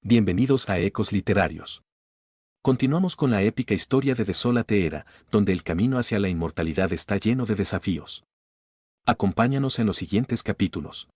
bienvenidos a Ecos Literarios. Continuamos con la épica historia de Desolate Era, donde el camino hacia la inmortalidad está lleno de desafíos. Acompáñanos en los siguientes capítulos.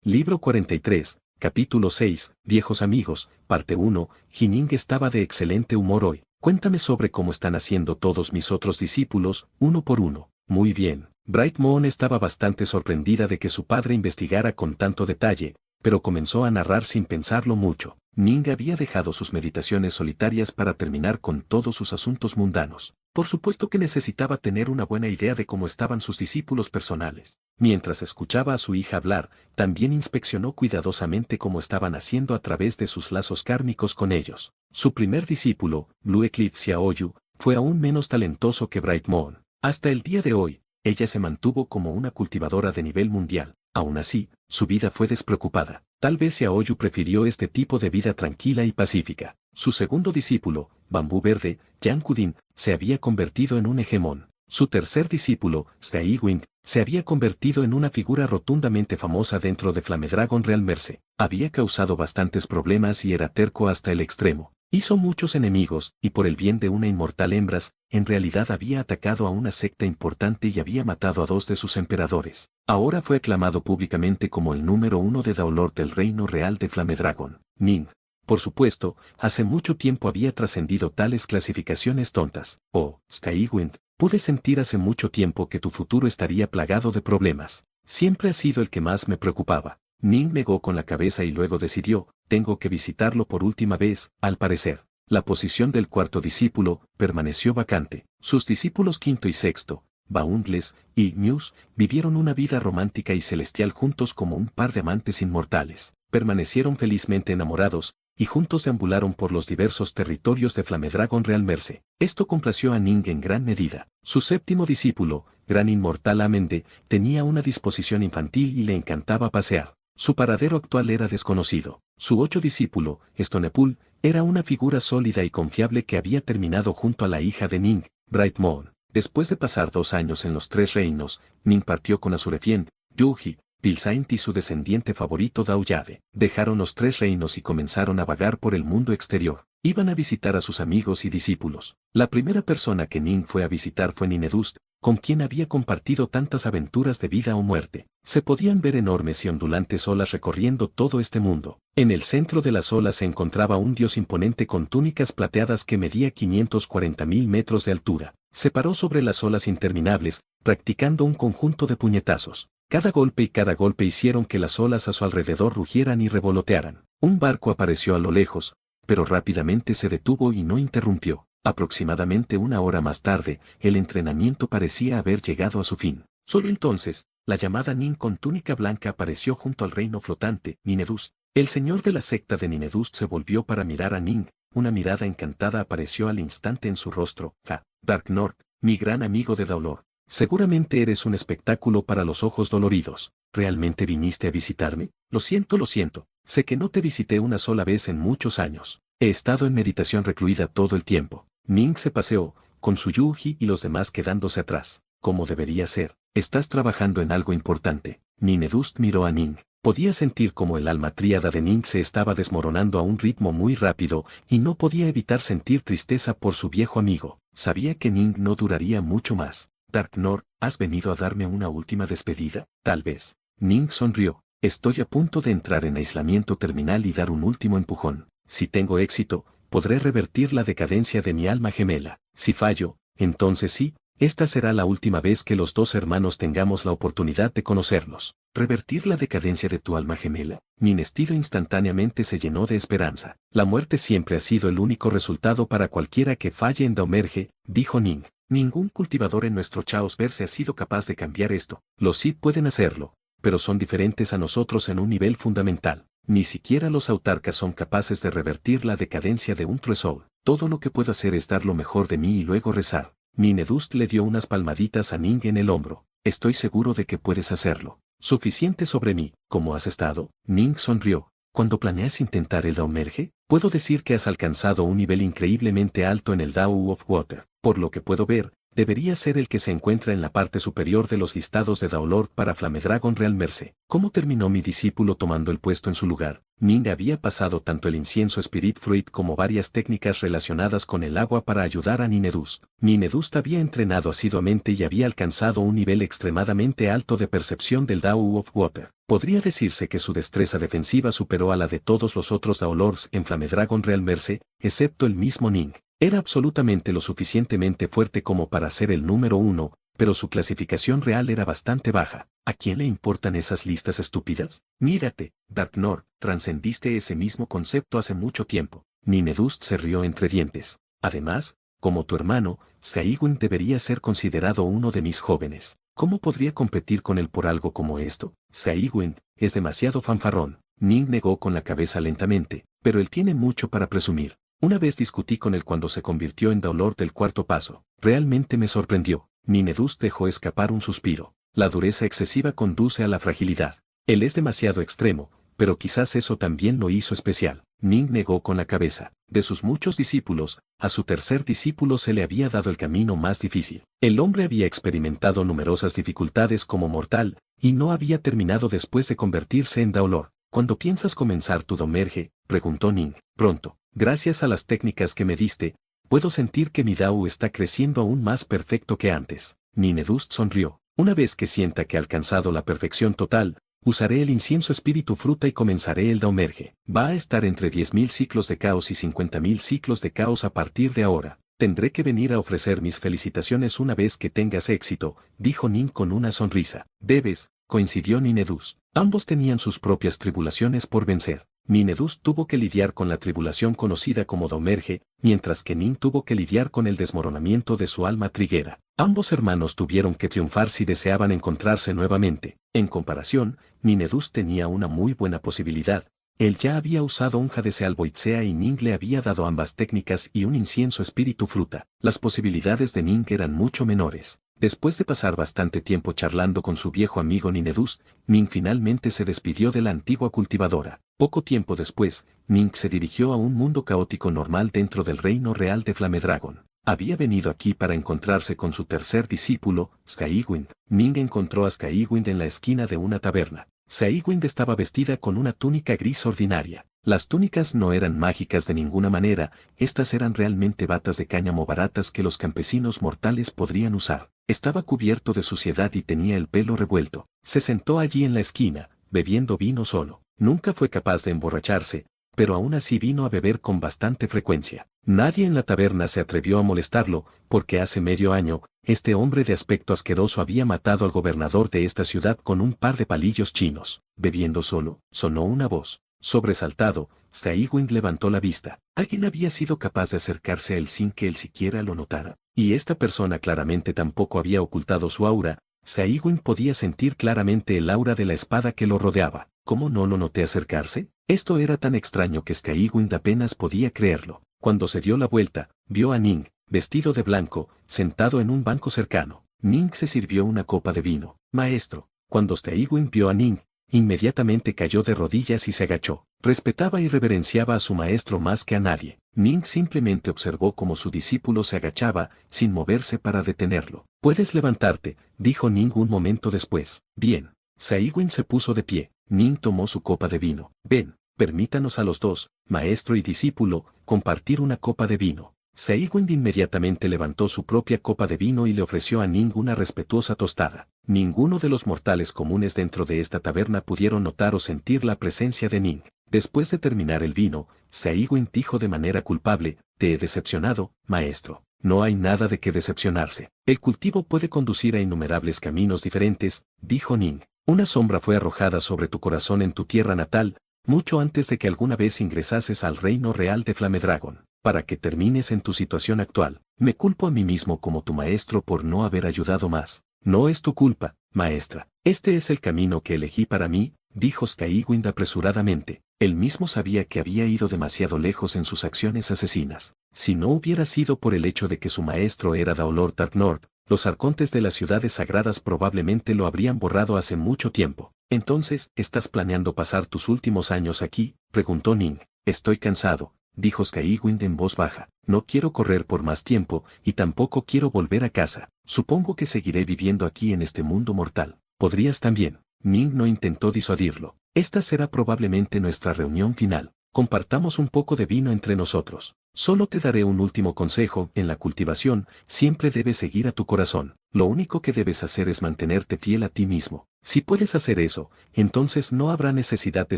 Libro 43, capítulo 6, Viejos amigos, parte 1, Jining estaba de excelente humor hoy. Cuéntame sobre cómo están haciendo todos mis otros discípulos, uno por uno. Muy bien. Bright Moon estaba bastante sorprendida de que su padre investigara con tanto detalle, pero comenzó a narrar sin pensarlo mucho. Ning había dejado sus meditaciones solitarias para terminar con todos sus asuntos mundanos. Por supuesto que necesitaba tener una buena idea de cómo estaban sus discípulos personales. Mientras escuchaba a su hija hablar, también inspeccionó cuidadosamente cómo estaban haciendo a través de sus lazos kármicos con ellos. Su primer discípulo, Blue Eclipse Xiaoyu, fue aún menos talentoso que Bright Moon. Hasta el día de hoy, ella se mantuvo como una cultivadora de nivel mundial. Aún así, su vida fue despreocupada. Tal vez Xiaoyu prefirió este tipo de vida tranquila y pacífica. Su segundo discípulo, Bambú Verde, Yang Kudin, se había convertido en un hegemón. Su tercer discípulo, Skywind, se había convertido en una figura rotundamente famosa dentro de Flamedragon Realmerse. Había causado bastantes problemas y era terco hasta el extremo. Hizo muchos enemigos, y por el bien de una inmortal hembras, en realidad había atacado a una secta importante y había matado a 2 de sus emperadores. Ahora fue aclamado públicamente como el número 1 de Daolor del Reino Real de Flamedragon. Ning, por supuesto, hace mucho tiempo había trascendido tales clasificaciones tontas. Oh, Skywind, pude sentir hace mucho tiempo que tu futuro estaría plagado de problemas. Siempre ha sido el que más me preocupaba. Ning negó con la cabeza y luego decidió, tengo que visitarlo por última vez, al parecer. La posición del cuarto discípulo permaneció vacante. Sus discípulos quinto y sexto, Boundless y Muse, vivieron una vida romántica y celestial juntos como un par de amantes inmortales. Permanecieron felizmente enamorados, y juntos deambularon por los diversos territorios de Flamedragon Realmerse. Esto complació a Ning en gran medida. Su séptimo discípulo, Gran Inmortal Amende, tenía una disposición infantil y le encantaba pasear. Su paradero actual era desconocido. Su 8 discípulo, Stonepool, era una figura sólida y confiable que había terminado junto a la hija de Ning, Bright Moon. Después de pasar 2 años en los 3 reinos, Ning partió con Azurefient, Yuji, Pilsaint y su descendiente favorito Daoyade. Dejaron los 3 reinos y comenzaron a vagar por el mundo exterior. Iban a visitar a sus amigos y discípulos. La primera persona que Ning fue a visitar fue Ninedust, con quien había compartido tantas aventuras de vida o muerte. Se podían ver enormes y ondulantes olas recorriendo todo este mundo. En el centro de las olas se encontraba un dios imponente con túnicas plateadas que medía 540.000 metros de altura. Se paró sobre las olas interminables, practicando un conjunto de puñetazos. Cada golpe hicieron que las olas a su alrededor rugieran y revolotearan. Un barco apareció a lo lejos, pero rápidamente se detuvo y no interrumpió. Aproximadamente 1 hora más tarde, el entrenamiento parecía haber llegado a su fin. Solo entonces, la llamada Ning con túnica blanca apareció junto al reino flotante, Ninedust. El señor de la secta de Ninedust se volvió para mirar a Ning. Una mirada encantada apareció al instante en su rostro. Dark North, mi gran amigo de Daolor. Seguramente eres un espectáculo para los ojos doloridos. ¿Realmente viniste a visitarme? Lo siento. Sé que no te visité una sola vez en muchos años. He estado en meditación recluida todo el tiempo. Ning se paseó, con su Yuji y los demás quedándose atrás. Como debería ser, estás trabajando en algo importante. Ninedust miró a Ning. Podía sentir como el alma tríada de Ning se estaba desmoronando a un ritmo muy rápido, y no podía evitar sentir tristeza por su viejo amigo. Sabía que Ning no duraría mucho más. Dark North, ¿has venido a darme una última despedida? Tal vez. Ning sonrió. Estoy a punto de entrar en aislamiento terminal y dar un último empujón. Si tengo éxito, podré revertir la decadencia de mi alma gemela. Si fallo, entonces sí, esta será la última vez que los 2 hermanos tengamos la oportunidad de conocernos. ¿Revertir la decadencia de tu alma gemela? Mi vestido instantáneamente se llenó de esperanza. La muerte siempre ha sido el único resultado para cualquiera que falle en Daomerge, dijo Ning. Ningún cultivador en nuestro Chaosverse ha sido capaz de cambiar esto. Los Sith pueden hacerlo, pero son diferentes a nosotros en un nivel fundamental. Ni siquiera los autarcas son capaces de revertir la decadencia de un True Soul. Todo lo que puedo hacer es dar lo mejor de mí y luego rezar. Ninedust le dio unas palmaditas a Ning en el hombro. Estoy seguro de que puedes hacerlo. Suficiente sobre mí. ¿Cómo has estado? Ning sonrió. Cuando planeas intentar el Daomerge, puedo decir que has alcanzado un nivel increíblemente alto en el Dao of Water. Por lo que puedo ver, debería ser el que se encuentra en la parte superior de los listados de Daolord para Flamedragon Realmerse. ¿Cómo terminó mi discípulo tomando el puesto en su lugar? Ning había pasado tanto el incienso Spirit Fruit como varias técnicas relacionadas con el agua para ayudar a Ninedust. Ninedust había entrenado asiduamente y había alcanzado un nivel extremadamente alto de percepción del Dao of Water. Podría decirse que su destreza defensiva superó a la de todos los otros Daolords en Flamedragon Realmerse, excepto el mismo Ning. Era absolutamente lo suficientemente fuerte como para ser el número 1, pero su clasificación real era bastante baja. ¿A quién le importan esas listas estúpidas? Mírate, Darknord, trascendiste ese mismo concepto hace mucho tiempo. Ninedust se rió entre dientes. Además, como tu hermano, Saigwin debería ser considerado uno de mis jóvenes. ¿Cómo podría competir con él por algo como esto? Saigwin es demasiado fanfarrón. Ning negó con la cabeza lentamente, pero él tiene mucho para presumir. Una vez discutí con él cuando se convirtió en Daolord del cuarto paso. Realmente me sorprendió. Ninedust dejó escapar un suspiro. La dureza excesiva conduce a la fragilidad. Él es demasiado extremo, pero quizás eso también lo hizo especial. Ning negó con la cabeza. De sus muchos discípulos, a su tercer discípulo se le había dado el camino más difícil. El hombre había experimentado numerosas dificultades como mortal, y no había terminado después de convertirse en Daolord. ¿Cuándo piensas comenzar tu domerge?, preguntó Ning. Pronto. Gracias a las técnicas que me diste, puedo sentir que mi Dao está creciendo aún más perfecto que antes. Ninedust sonrió. Una vez que sienta que ha alcanzado la perfección total, usaré el incienso espíritu fruta y comenzaré el Daomerge. Va a estar entre 10.000 ciclos de caos y 50.000 ciclos de caos a partir de ahora. Tendré que venir a ofrecer mis felicitaciones una vez que tengas éxito, dijo Ning con una sonrisa. Debes, coincidió Ninedust. Ambos tenían sus propias tribulaciones por vencer. Ninedust tuvo que lidiar con la tribulación conocida como Daomerge, mientras que Ning tuvo que lidiar con el desmoronamiento de su alma triguera. Ambos hermanos tuvieron que triunfar si deseaban encontrarse nuevamente. En comparación, Ninedust tenía una muy buena posibilidad. Él ya había usado un Jadese Alboitzea y Ning le había dado ambas técnicas y un incienso espíritu fruta. Las posibilidades de Ning eran mucho menores. Después de pasar bastante tiempo charlando con su viejo amigo Ninedust, Ning finalmente se despidió de la antigua cultivadora. Poco tiempo después, Ning se dirigió a un mundo caótico normal dentro del reino real de Flamedragon. Había venido aquí para encontrarse con su tercer discípulo, Saigwin. Ning encontró a Saigwin en la esquina de una taberna. Saigwin estaba vestida con una túnica gris ordinaria. Las túnicas no eran mágicas de ninguna manera, estas eran realmente batas de cáñamo baratas que los campesinos mortales podrían usar. Estaba cubierto de suciedad y tenía el pelo revuelto. Se sentó allí en la esquina, bebiendo vino solo. Nunca fue capaz de emborracharse, pero aún así vino a beber con bastante frecuencia. Nadie en la taberna se atrevió a molestarlo, porque hace medio año, este hombre de aspecto asqueroso había matado al gobernador de esta ciudad con un par de palillos chinos. Bebiendo solo, sonó una voz. Sobresaltado, Saigwin levantó la vista. Alguien había sido capaz de acercarse a él sin que él siquiera lo notara. Y esta persona claramente tampoco había ocultado su aura. Saigwin podía sentir claramente el aura de la espada que lo rodeaba. ¿Cómo no lo noté acercarse? Esto era tan extraño que Saigwin apenas podía creerlo. Cuando se dio la vuelta, vio a Ning, vestido de blanco, sentado en un banco cercano. Ning se sirvió una copa de vino. Maestro. Cuando Saigwin vio a Ning, inmediatamente cayó de rodillas y se agachó. Respetaba y reverenciaba a su maestro más que a nadie. Ning simplemente observó cómo su discípulo se agachaba, sin moverse para detenerlo. «Puedes levantarte», dijo Ning un momento después. «Bien». Saigwin se puso de pie. Ning tomó su copa de vino. «Ven, permítanos a los dos, maestro y discípulo, compartir una copa de vino». Saigwin inmediatamente levantó su propia copa de vino y le ofreció a Ning una respetuosa tostada. Ninguno de los mortales comunes dentro de esta taberna pudieron notar o sentir la presencia de Ning. Después de terminar el vino, Saigwin dijo de manera culpable: «Te he decepcionado, maestro». «No hay nada de qué decepcionarse. El cultivo puede conducir a innumerables caminos diferentes», dijo Ning. «Una sombra fue arrojada sobre tu corazón en tu tierra natal, mucho antes de que alguna vez ingresases al reino real de Flamedragon. Para que termines en tu situación actual, me culpo a mí mismo como tu maestro por no haber ayudado más». «No es tu culpa, maestra. Este es el camino que elegí para mí», dijo Saigwin apresuradamente. Él mismo sabía que había ido demasiado lejos en sus acciones asesinas. Si no hubiera sido por el hecho de que su maestro era Daolord Darknord, los arcontes de las ciudades sagradas probablemente lo habrían borrado hace mucho tiempo. «Entonces, ¿estás planeando pasar tus últimos años aquí?», preguntó Ning. «Estoy cansado», dijo Skywing en voz baja. No quiero correr por más tiempo, y tampoco quiero volver a casa. Supongo que seguiré viviendo aquí en este mundo mortal. ¿Podrías también? Ning no intentó disuadirlo. Esta será probablemente nuestra reunión final. Compartamos un poco de vino entre nosotros. Solo te daré un último consejo: en la cultivación, siempre debes seguir a tu corazón. Lo único que debes hacer es mantenerte fiel a ti mismo. Si puedes hacer eso, entonces no habrá necesidad de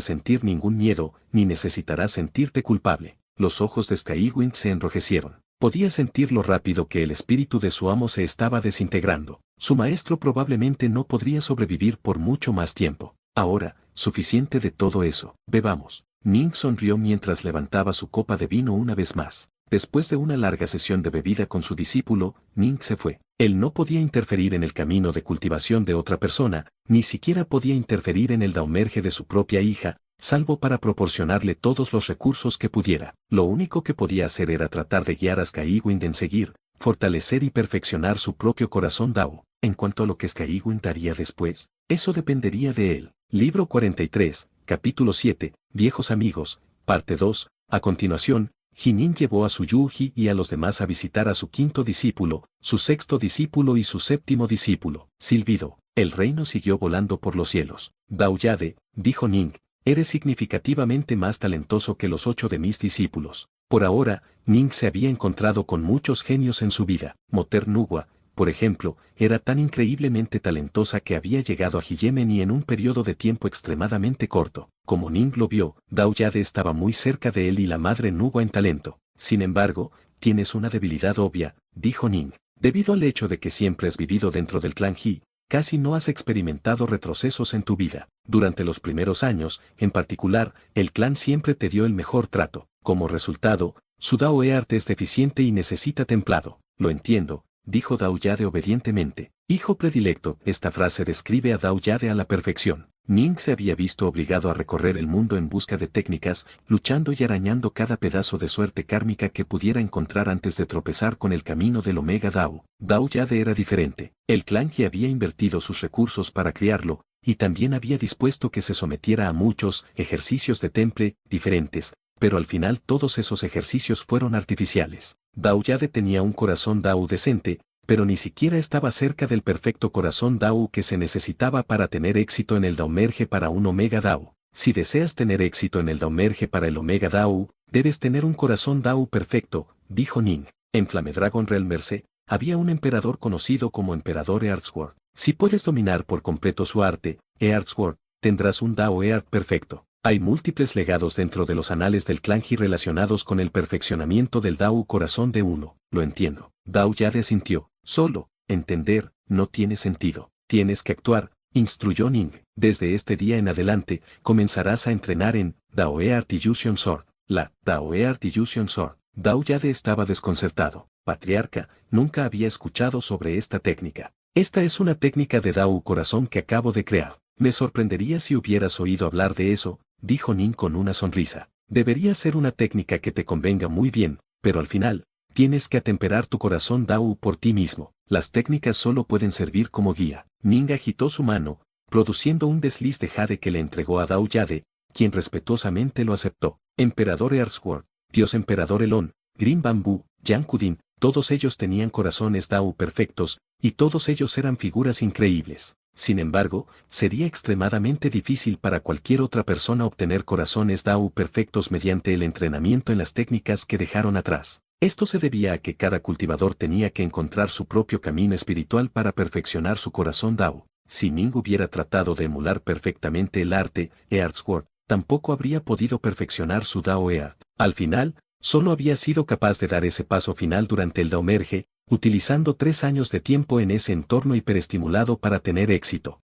sentir ningún miedo, ni necesitarás sentirte culpable. Los ojos de Skywing se enrojecieron. Podía sentir lo rápido que el espíritu de su amo se estaba desintegrando. Su maestro probablemente no podría sobrevivir por mucho más tiempo. Ahora, suficiente de todo eso. Bebamos. Ning sonrió mientras levantaba su copa de vino una vez más. Después de una larga sesión de bebida con su discípulo, Ning se fue. Él no podía interferir en el camino de cultivación de otra persona, ni siquiera podía interferir en el daumerge de su propia hija, salvo para proporcionarle todos los recursos que pudiera. Lo único que podía hacer era tratar de guiar a Skywing en seguir, fortalecer y perfeccionar su propio corazón Dao. En cuanto a lo que Skywing haría después, eso dependería de él. Libro 43, capítulo 7, Viejos amigos, parte 2. A continuación, Jinin llevó a su Yuji y a los demás a visitar a su quinto discípulo, su sexto discípulo y su séptimo discípulo. Silbido. El reino siguió volando por los cielos. Dao Yade, dijo Ning, eres significativamente más talentoso que los 8 de mis discípulos. Por ahora, Ning se había encontrado con muchos genios en su vida. Moter Nugua, por ejemplo, era tan increíblemente talentosa que había llegado a Hiyemeni en un periodo de tiempo extremadamente corto. Como Ning lo vio, Dao Yade estaba muy cerca de él y la madre Nugua en talento. Sin embargo, tienes una debilidad obvia, dijo Ning. Debido al hecho de que siempre has vivido dentro del clan He, casi no has experimentado retrocesos en tu vida. Durante los primeros años, en particular, el clan siempre te dio el mejor trato. Como resultado, su Dao Eart es deficiente y necesita templado. Lo entiendo, dijo Dao Yade obedientemente. Hijo predilecto, esta frase describe a Dao Yade a la perfección. Ning se había visto obligado a recorrer el mundo en busca de técnicas, luchando y arañando cada pedazo de suerte kármica que pudiera encontrar antes de tropezar con el camino del Omega Dao. Dao Yade era diferente. El clan He había invertido sus recursos para criarlo, y también había dispuesto que se sometiera a muchos ejercicios de temple diferentes, pero al final todos esos ejercicios fueron artificiales. Dao Yade tenía un corazón Dao decente, pero ni siquiera estaba cerca del perfecto corazón Dao que se necesitaba para tener éxito en el Daumerge para un Omega Dao. Si deseas tener éxito en el Daumerge para el Omega Dao, debes tener un corazón Dao perfecto, dijo Ning. En Flamedragon Realmverse, había un emperador conocido como Emperador Earthsword. Si puedes dominar por completo su arte, Earthsword, tendrás un Dao Earth perfecto. Hay múltiples legados dentro de los anales del clan He relacionados con el perfeccionamiento del Dao corazón de uno. Lo entiendo. Dao Yade asintió. Solo, entender, no tiene sentido. Tienes que actuar, instruyó Ning. Desde este día en adelante, comenzarás a entrenar en Dao Eart Illusion Sword. La Dao Eart Illusion Sword. Dao Yade estaba desconcertado. Patriarca, nunca había escuchado sobre esta técnica. Esta es una técnica de Dao corazón que acabo de crear. Me sorprendería si hubieras oído hablar de eso, dijo Ning con una sonrisa. Debería ser una técnica que te convenga muy bien, pero al final, tienes que atemperar tu corazón Dao por ti mismo. Las técnicas solo pueden servir como guía. Ning agitó su mano, produciendo un desliz de jade que le entregó a Dao Yade, quien respetuosamente lo aceptó. Emperador Earthsword, Dios Emperador Elon, Green Bamboo, Yankudin, todos ellos tenían corazones Dao perfectos, y todos ellos eran figuras increíbles. Sin embargo, sería extremadamente difícil para cualquier otra persona obtener corazones Dao perfectos mediante el entrenamiento en las técnicas que dejaron atrás. Esto se debía a que cada cultivador tenía que encontrar su propio camino espiritual para perfeccionar su corazón Dao. Si Ning hubiera tratado de emular perfectamente el arte Earthsword, tampoco habría podido perfeccionar su Dao Eart. Al final, solo había sido capaz de dar ese paso final durante el Daumerge, utilizando 3 años de tiempo en ese entorno hiperestimulado para tener éxito.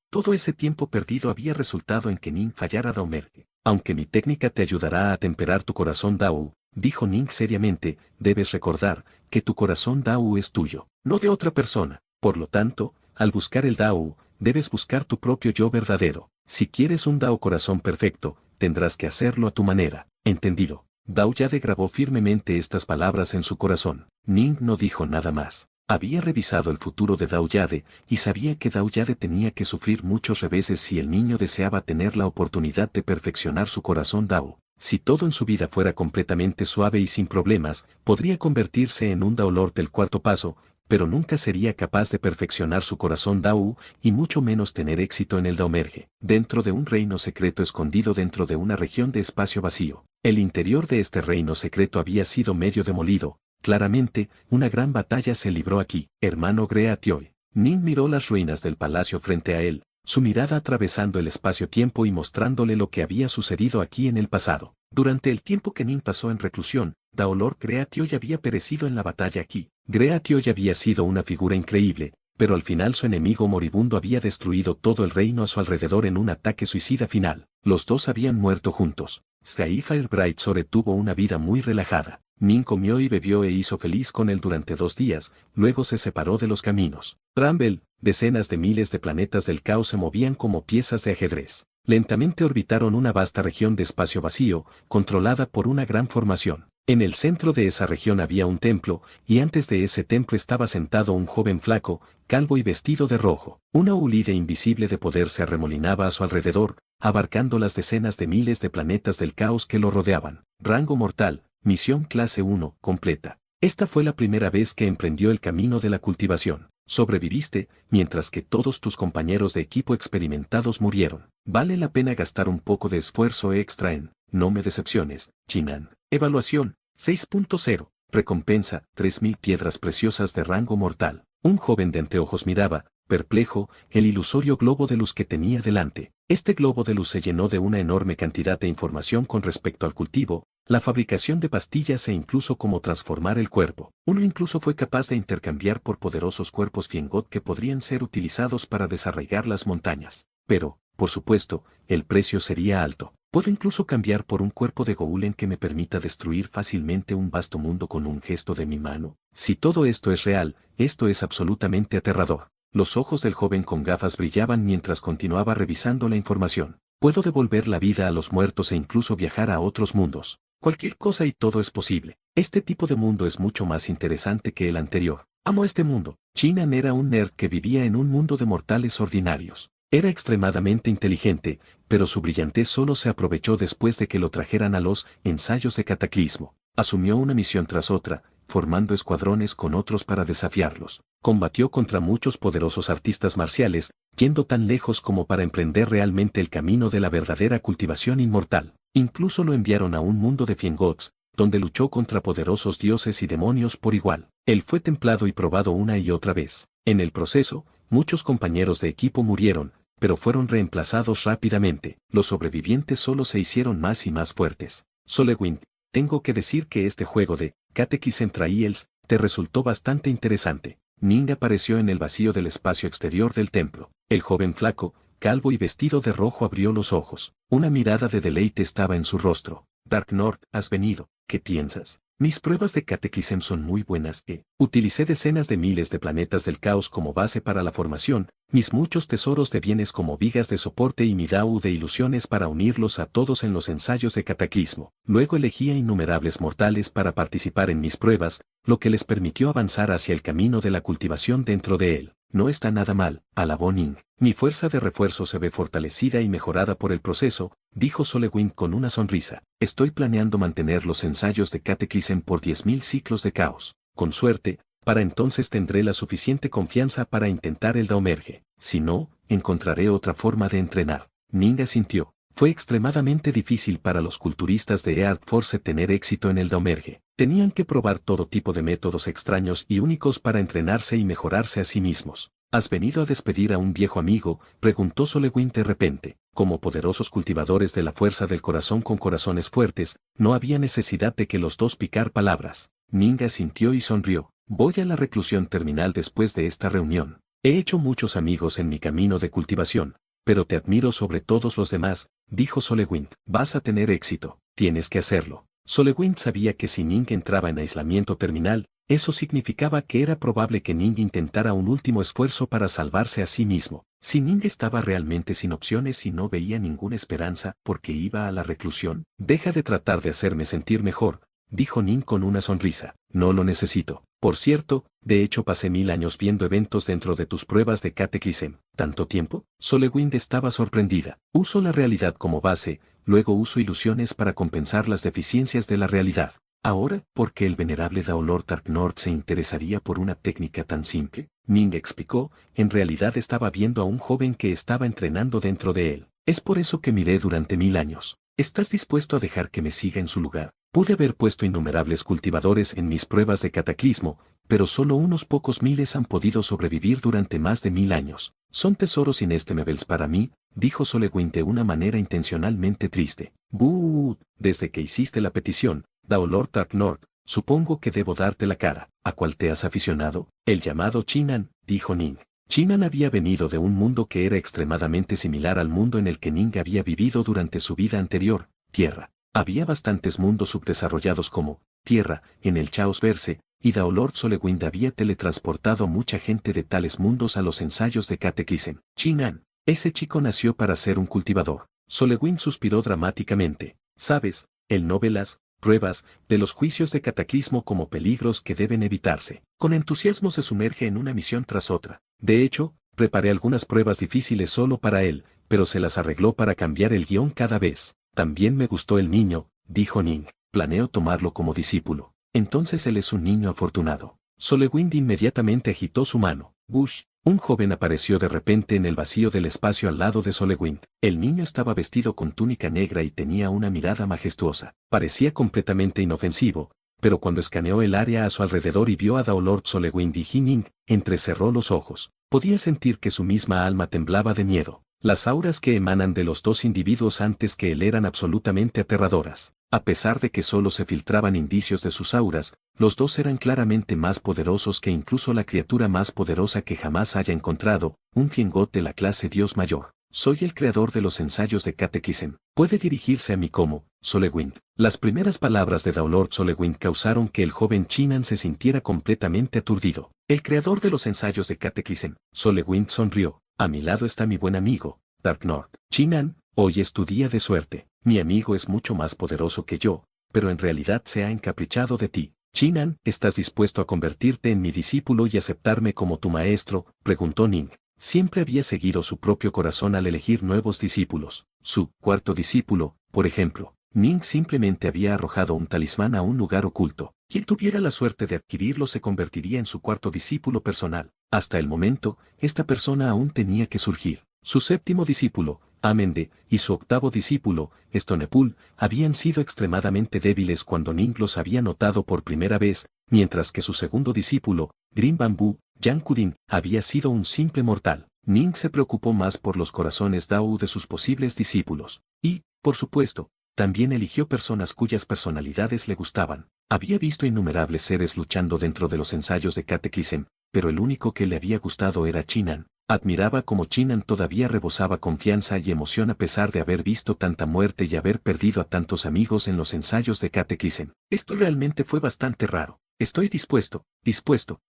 Todo ese tiempo perdido había resultado en que Ning fallara Daumerge. Aunque mi técnica te ayudará a atemperar tu corazón Dao, dijo Ning seriamente, debes recordar que tu corazón Dao es tuyo, no de otra persona. Por lo tanto, al buscar el Dao, debes buscar tu propio yo verdadero. Si quieres un Dao corazón perfecto, tendrás que hacerlo a tu manera. ¿Entendido? Dao Yade grabó firmemente estas palabras en su corazón. Ning no dijo nada más. Había revisado el futuro de Dao Yade, y sabía que Dao Yade tenía que sufrir muchos reveses si el niño deseaba tener la oportunidad de perfeccionar su corazón Dao. Si todo en su vida fuera completamente suave y sin problemas, podría convertirse en un Daolor del cuarto paso, pero nunca sería capaz de perfeccionar su corazón Dao, y mucho menos tener éxito en el Daomerge, dentro de un reino secreto escondido dentro de una región de espacio vacío. El interior de este reino secreto había sido medio demolido. Claramente, una gran batalla se libró aquí. Hermano Grea Tioy. Nin miró las ruinas del palacio frente a él, su mirada atravesando el espacio-tiempo y mostrándole lo que había sucedido aquí en el pasado. Durante el tiempo que Nin pasó en reclusión, Daolor Grea Tioy había perecido en la batalla aquí. Grea Tioy había sido una figura increíble, pero al final su enemigo moribundo había destruido todo el reino a su alrededor en un ataque suicida final. Los dos habían muerto juntos. Skyfire Brightsore tuvo una vida muy relajada. Nin comió y bebió e hizo feliz con él durante 2 días, luego se separó de los caminos. Bramble, decenas de miles de planetas del caos se movían como piezas de ajedrez. Lentamente orbitaron una vasta región de espacio vacío, controlada por una gran formación. En el centro de esa región había un templo, y antes de ese templo estaba sentado un joven flaco, calvo y vestido de rojo. Una ulide invisible de poder se arremolinaba a su alrededor, abarcando las decenas de miles de planetas del caos que lo rodeaban. Rango mortal. Misión clase 1, completa. Esta fue la primera vez que emprendió el camino de la cultivación. Sobreviviste, mientras que todos tus compañeros de equipo experimentados murieron. Vale la pena gastar un poco de esfuerzo extra en No me decepciones, Chinan. Evaluación, 6.0. Recompensa, 3000 piedras preciosas de rango mortal. Un joven de anteojos miraba, perplejo, el ilusorio globo de luz que tenía delante. Este globo de luz se llenó de una enorme cantidad de información con respecto al cultivo, la fabricación de pastillas e incluso cómo transformar el cuerpo. Uno incluso fue capaz de intercambiar por poderosos cuerpos Fiengot que podrían ser utilizados para desarraigar las montañas. Pero, por supuesto, el precio sería alto. Puedo incluso cambiar por un cuerpo de Golem que me permita destruir fácilmente un vasto mundo con un gesto de mi mano. Si todo esto es real, esto es absolutamente aterrador. Los ojos del joven con gafas brillaban mientras continuaba revisando la información. Puedo devolver la vida a los muertos e incluso viajar a otros mundos. Cualquier cosa y todo es posible. Este tipo de mundo es mucho más interesante que el anterior. Amo este mundo. Chinan era un nerd que vivía en un mundo de mortales ordinarios. Era extremadamente inteligente, pero su brillantez solo se aprovechó después de que lo trajeran a los ensayos de Cataclismo. Asumió una misión tras otra, formando escuadrones con otros para desafiarlos. Combatió contra muchos poderosos artistas marciales, yendo tan lejos como para emprender realmente el camino de la verdadera cultivación inmortal. Incluso lo enviaron a un mundo de Fiengots, donde luchó contra poderosos dioses y demonios por igual. Él fue templado y probado una y otra vez. En el proceso, muchos compañeros de equipo murieron, pero fueron reemplazados rápidamente. Los sobrevivientes solo se hicieron más y más fuertes. Solewin, tengo que decir que este juego de Catechism Trials te resultó bastante interesante. Ning apareció en el vacío del espacio exterior del templo. El joven flaco, calvo y vestido de rojo abrió los ojos. Una mirada de deleite estaba en su rostro. Dark North, has venido. ¿Qué piensas? Mis pruebas de Catechism son muy buenas. Utilicé decenas de miles de planetas del caos como base para la formación, mis muchos tesoros de bienes como vigas de soporte y mi Dao de ilusiones para unirlos a todos en los ensayos de Cataclismo. Luego elegí a innumerables mortales para participar en mis pruebas, lo que les permitió avanzar hacia el camino de la cultivación dentro de él. No está nada mal, alabó Ning. Mi fuerza de refuerzo se ve fortalecida y mejorada por el proceso, dijo Solewin con una sonrisa. Estoy planeando mantener los ensayos de Catechism por 10.000 ciclos de caos. Con suerte, para entonces tendré la suficiente confianza para intentar el Daomerge. Si no, encontraré otra forma de entrenar. Ning asintió. Fue extremadamente difícil para los culturistas de Earth Force tener éxito en el Daomerge. Tenían que probar todo tipo de métodos extraños y únicos para entrenarse y mejorarse a sí mismos. ¿Has venido a despedir a un viejo amigo?, preguntó Solewin de repente. Como poderosos cultivadores de la fuerza del corazón con corazones fuertes, no había necesidad de que los dos picar palabras. Ning asintió y sonrió. Voy a la reclusión terminal después de esta reunión. He hecho muchos amigos en mi camino de cultivación, pero te admiro sobre todos los demás, dijo Solewin. Vas a tener éxito, tienes que hacerlo. Solewin sabía que si Ning entraba en aislamiento terminal, eso significaba que era probable que Ning intentara un último esfuerzo para salvarse a sí mismo. Si Ning estaba realmente sin opciones y no veía ninguna esperanza porque iba a la reclusión, deja de tratar de hacerme sentir mejor, dijo Ning con una sonrisa. No lo necesito. Por cierto, de hecho pasé 1000 años viendo eventos dentro de tus pruebas de Catechism. ¿Tanto tiempo? Solewin estaba sorprendida. Uso la realidad como base, luego uso ilusiones para compensar las deficiencias de la realidad. Ahora, ¿por qué el venerable Daolord Darknord se interesaría por una técnica tan simple? Ning explicó, en realidad estaba viendo a un joven que estaba entrenando dentro de él. Es por eso que miré durante 1000 años. ¿Estás dispuesto a dejar que me siga en su lugar? Pude haber puesto innumerables cultivadores en mis pruebas de cataclismo, pero solo unos pocos miles han podido sobrevivir durante más de 1000 años. Son tesoros inestimables para mí, dijo Solewyn de una manera intencionalmente triste. Buh, desde que hiciste la petición, Daolord Darknord, supongo que debo darte la cara. ¿A cuál te has aficionado? El llamado Chinan, dijo Ning. Chinan había venido de un mundo que era extremadamente similar al mundo en el que Ning había vivido durante su vida anterior, Tierra. Había bastantes mundos subdesarrollados como Tierra, en el Chaos Verse, y Daolord Solewyn había teletransportado mucha gente de tales mundos a los ensayos de Cataclysm. Chinan, ese chico nació para ser un cultivador. Solewyn suspiró dramáticamente. ¿Sabes? Él no ve las pruebas de los juicios de cataclismo como peligros que deben evitarse. Con entusiasmo se sumerge en una misión tras otra. De hecho, preparé algunas pruebas difíciles solo para él, pero se las arregló para cambiar el guión cada vez. También me gustó el niño, dijo Ning. Planeo tomarlo como discípulo. Entonces él es un niño afortunado. Solewyn inmediatamente agitó su mano. Bush. Un joven apareció de repente en el vacío del espacio al lado de Solewyn. El niño estaba vestido con túnica negra y tenía una mirada majestuosa. Parecía completamente inofensivo, pero cuando escaneó el área a su alrededor y vio a Daolord Solewyn y Ning, entrecerró los ojos. Podía sentir que su misma alma temblaba de miedo. Las auras que emanan de los dos individuos antes que él eran absolutamente aterradoras. A pesar de que solo se filtraban indicios de sus auras, los dos eran claramente más poderosos que incluso la criatura más poderosa que jamás haya encontrado, un Fiengot de la clase Dios Mayor. Soy el creador de los ensayos de Cataclysm. Puede dirigirse a mí como Solewyn. Las primeras palabras de Daolord Solewyn causaron que el joven Chinan se sintiera completamente aturdido. El creador de los ensayos de Cataclysm. Solewyn sonrió. A mi lado está mi buen amigo, Darknord. Chinan, hoy es tu día de suerte. Mi amigo es mucho más poderoso que yo, pero en realidad se ha encaprichado de ti. Chinan, ¿estás dispuesto a convertirte en mi discípulo y aceptarme como tu maestro? Preguntó Ning. Siempre había seguido su propio corazón al elegir nuevos discípulos. Su cuarto discípulo, por ejemplo. Ning simplemente había arrojado un talismán a un lugar oculto. Quien tuviera la suerte de adquirirlo se convertiría en su cuarto discípulo personal. Hasta el momento, esta persona aún tenía que surgir. Su séptimo discípulo, Amende, y su octavo discípulo, Stonepul, habían sido extremadamente débiles cuando Ning los había notado por primera vez, mientras que su segundo discípulo, Green Bamboo, Yankudin, había sido un simple mortal. Ning se preocupó más por los corazones Dao de sus posibles discípulos. Y, por supuesto, también eligió personas cuyas personalidades le gustaban. Había visto innumerables seres luchando dentro de los ensayos de Cataclysm, pero el único que le había gustado era Chinan. Admiraba cómo Chinan todavía rebosaba confianza y emoción a pesar de haber visto tanta muerte y haber perdido a tantos amigos en los ensayos de Cataclysm. Esto realmente fue bastante raro. Estoy dispuesto.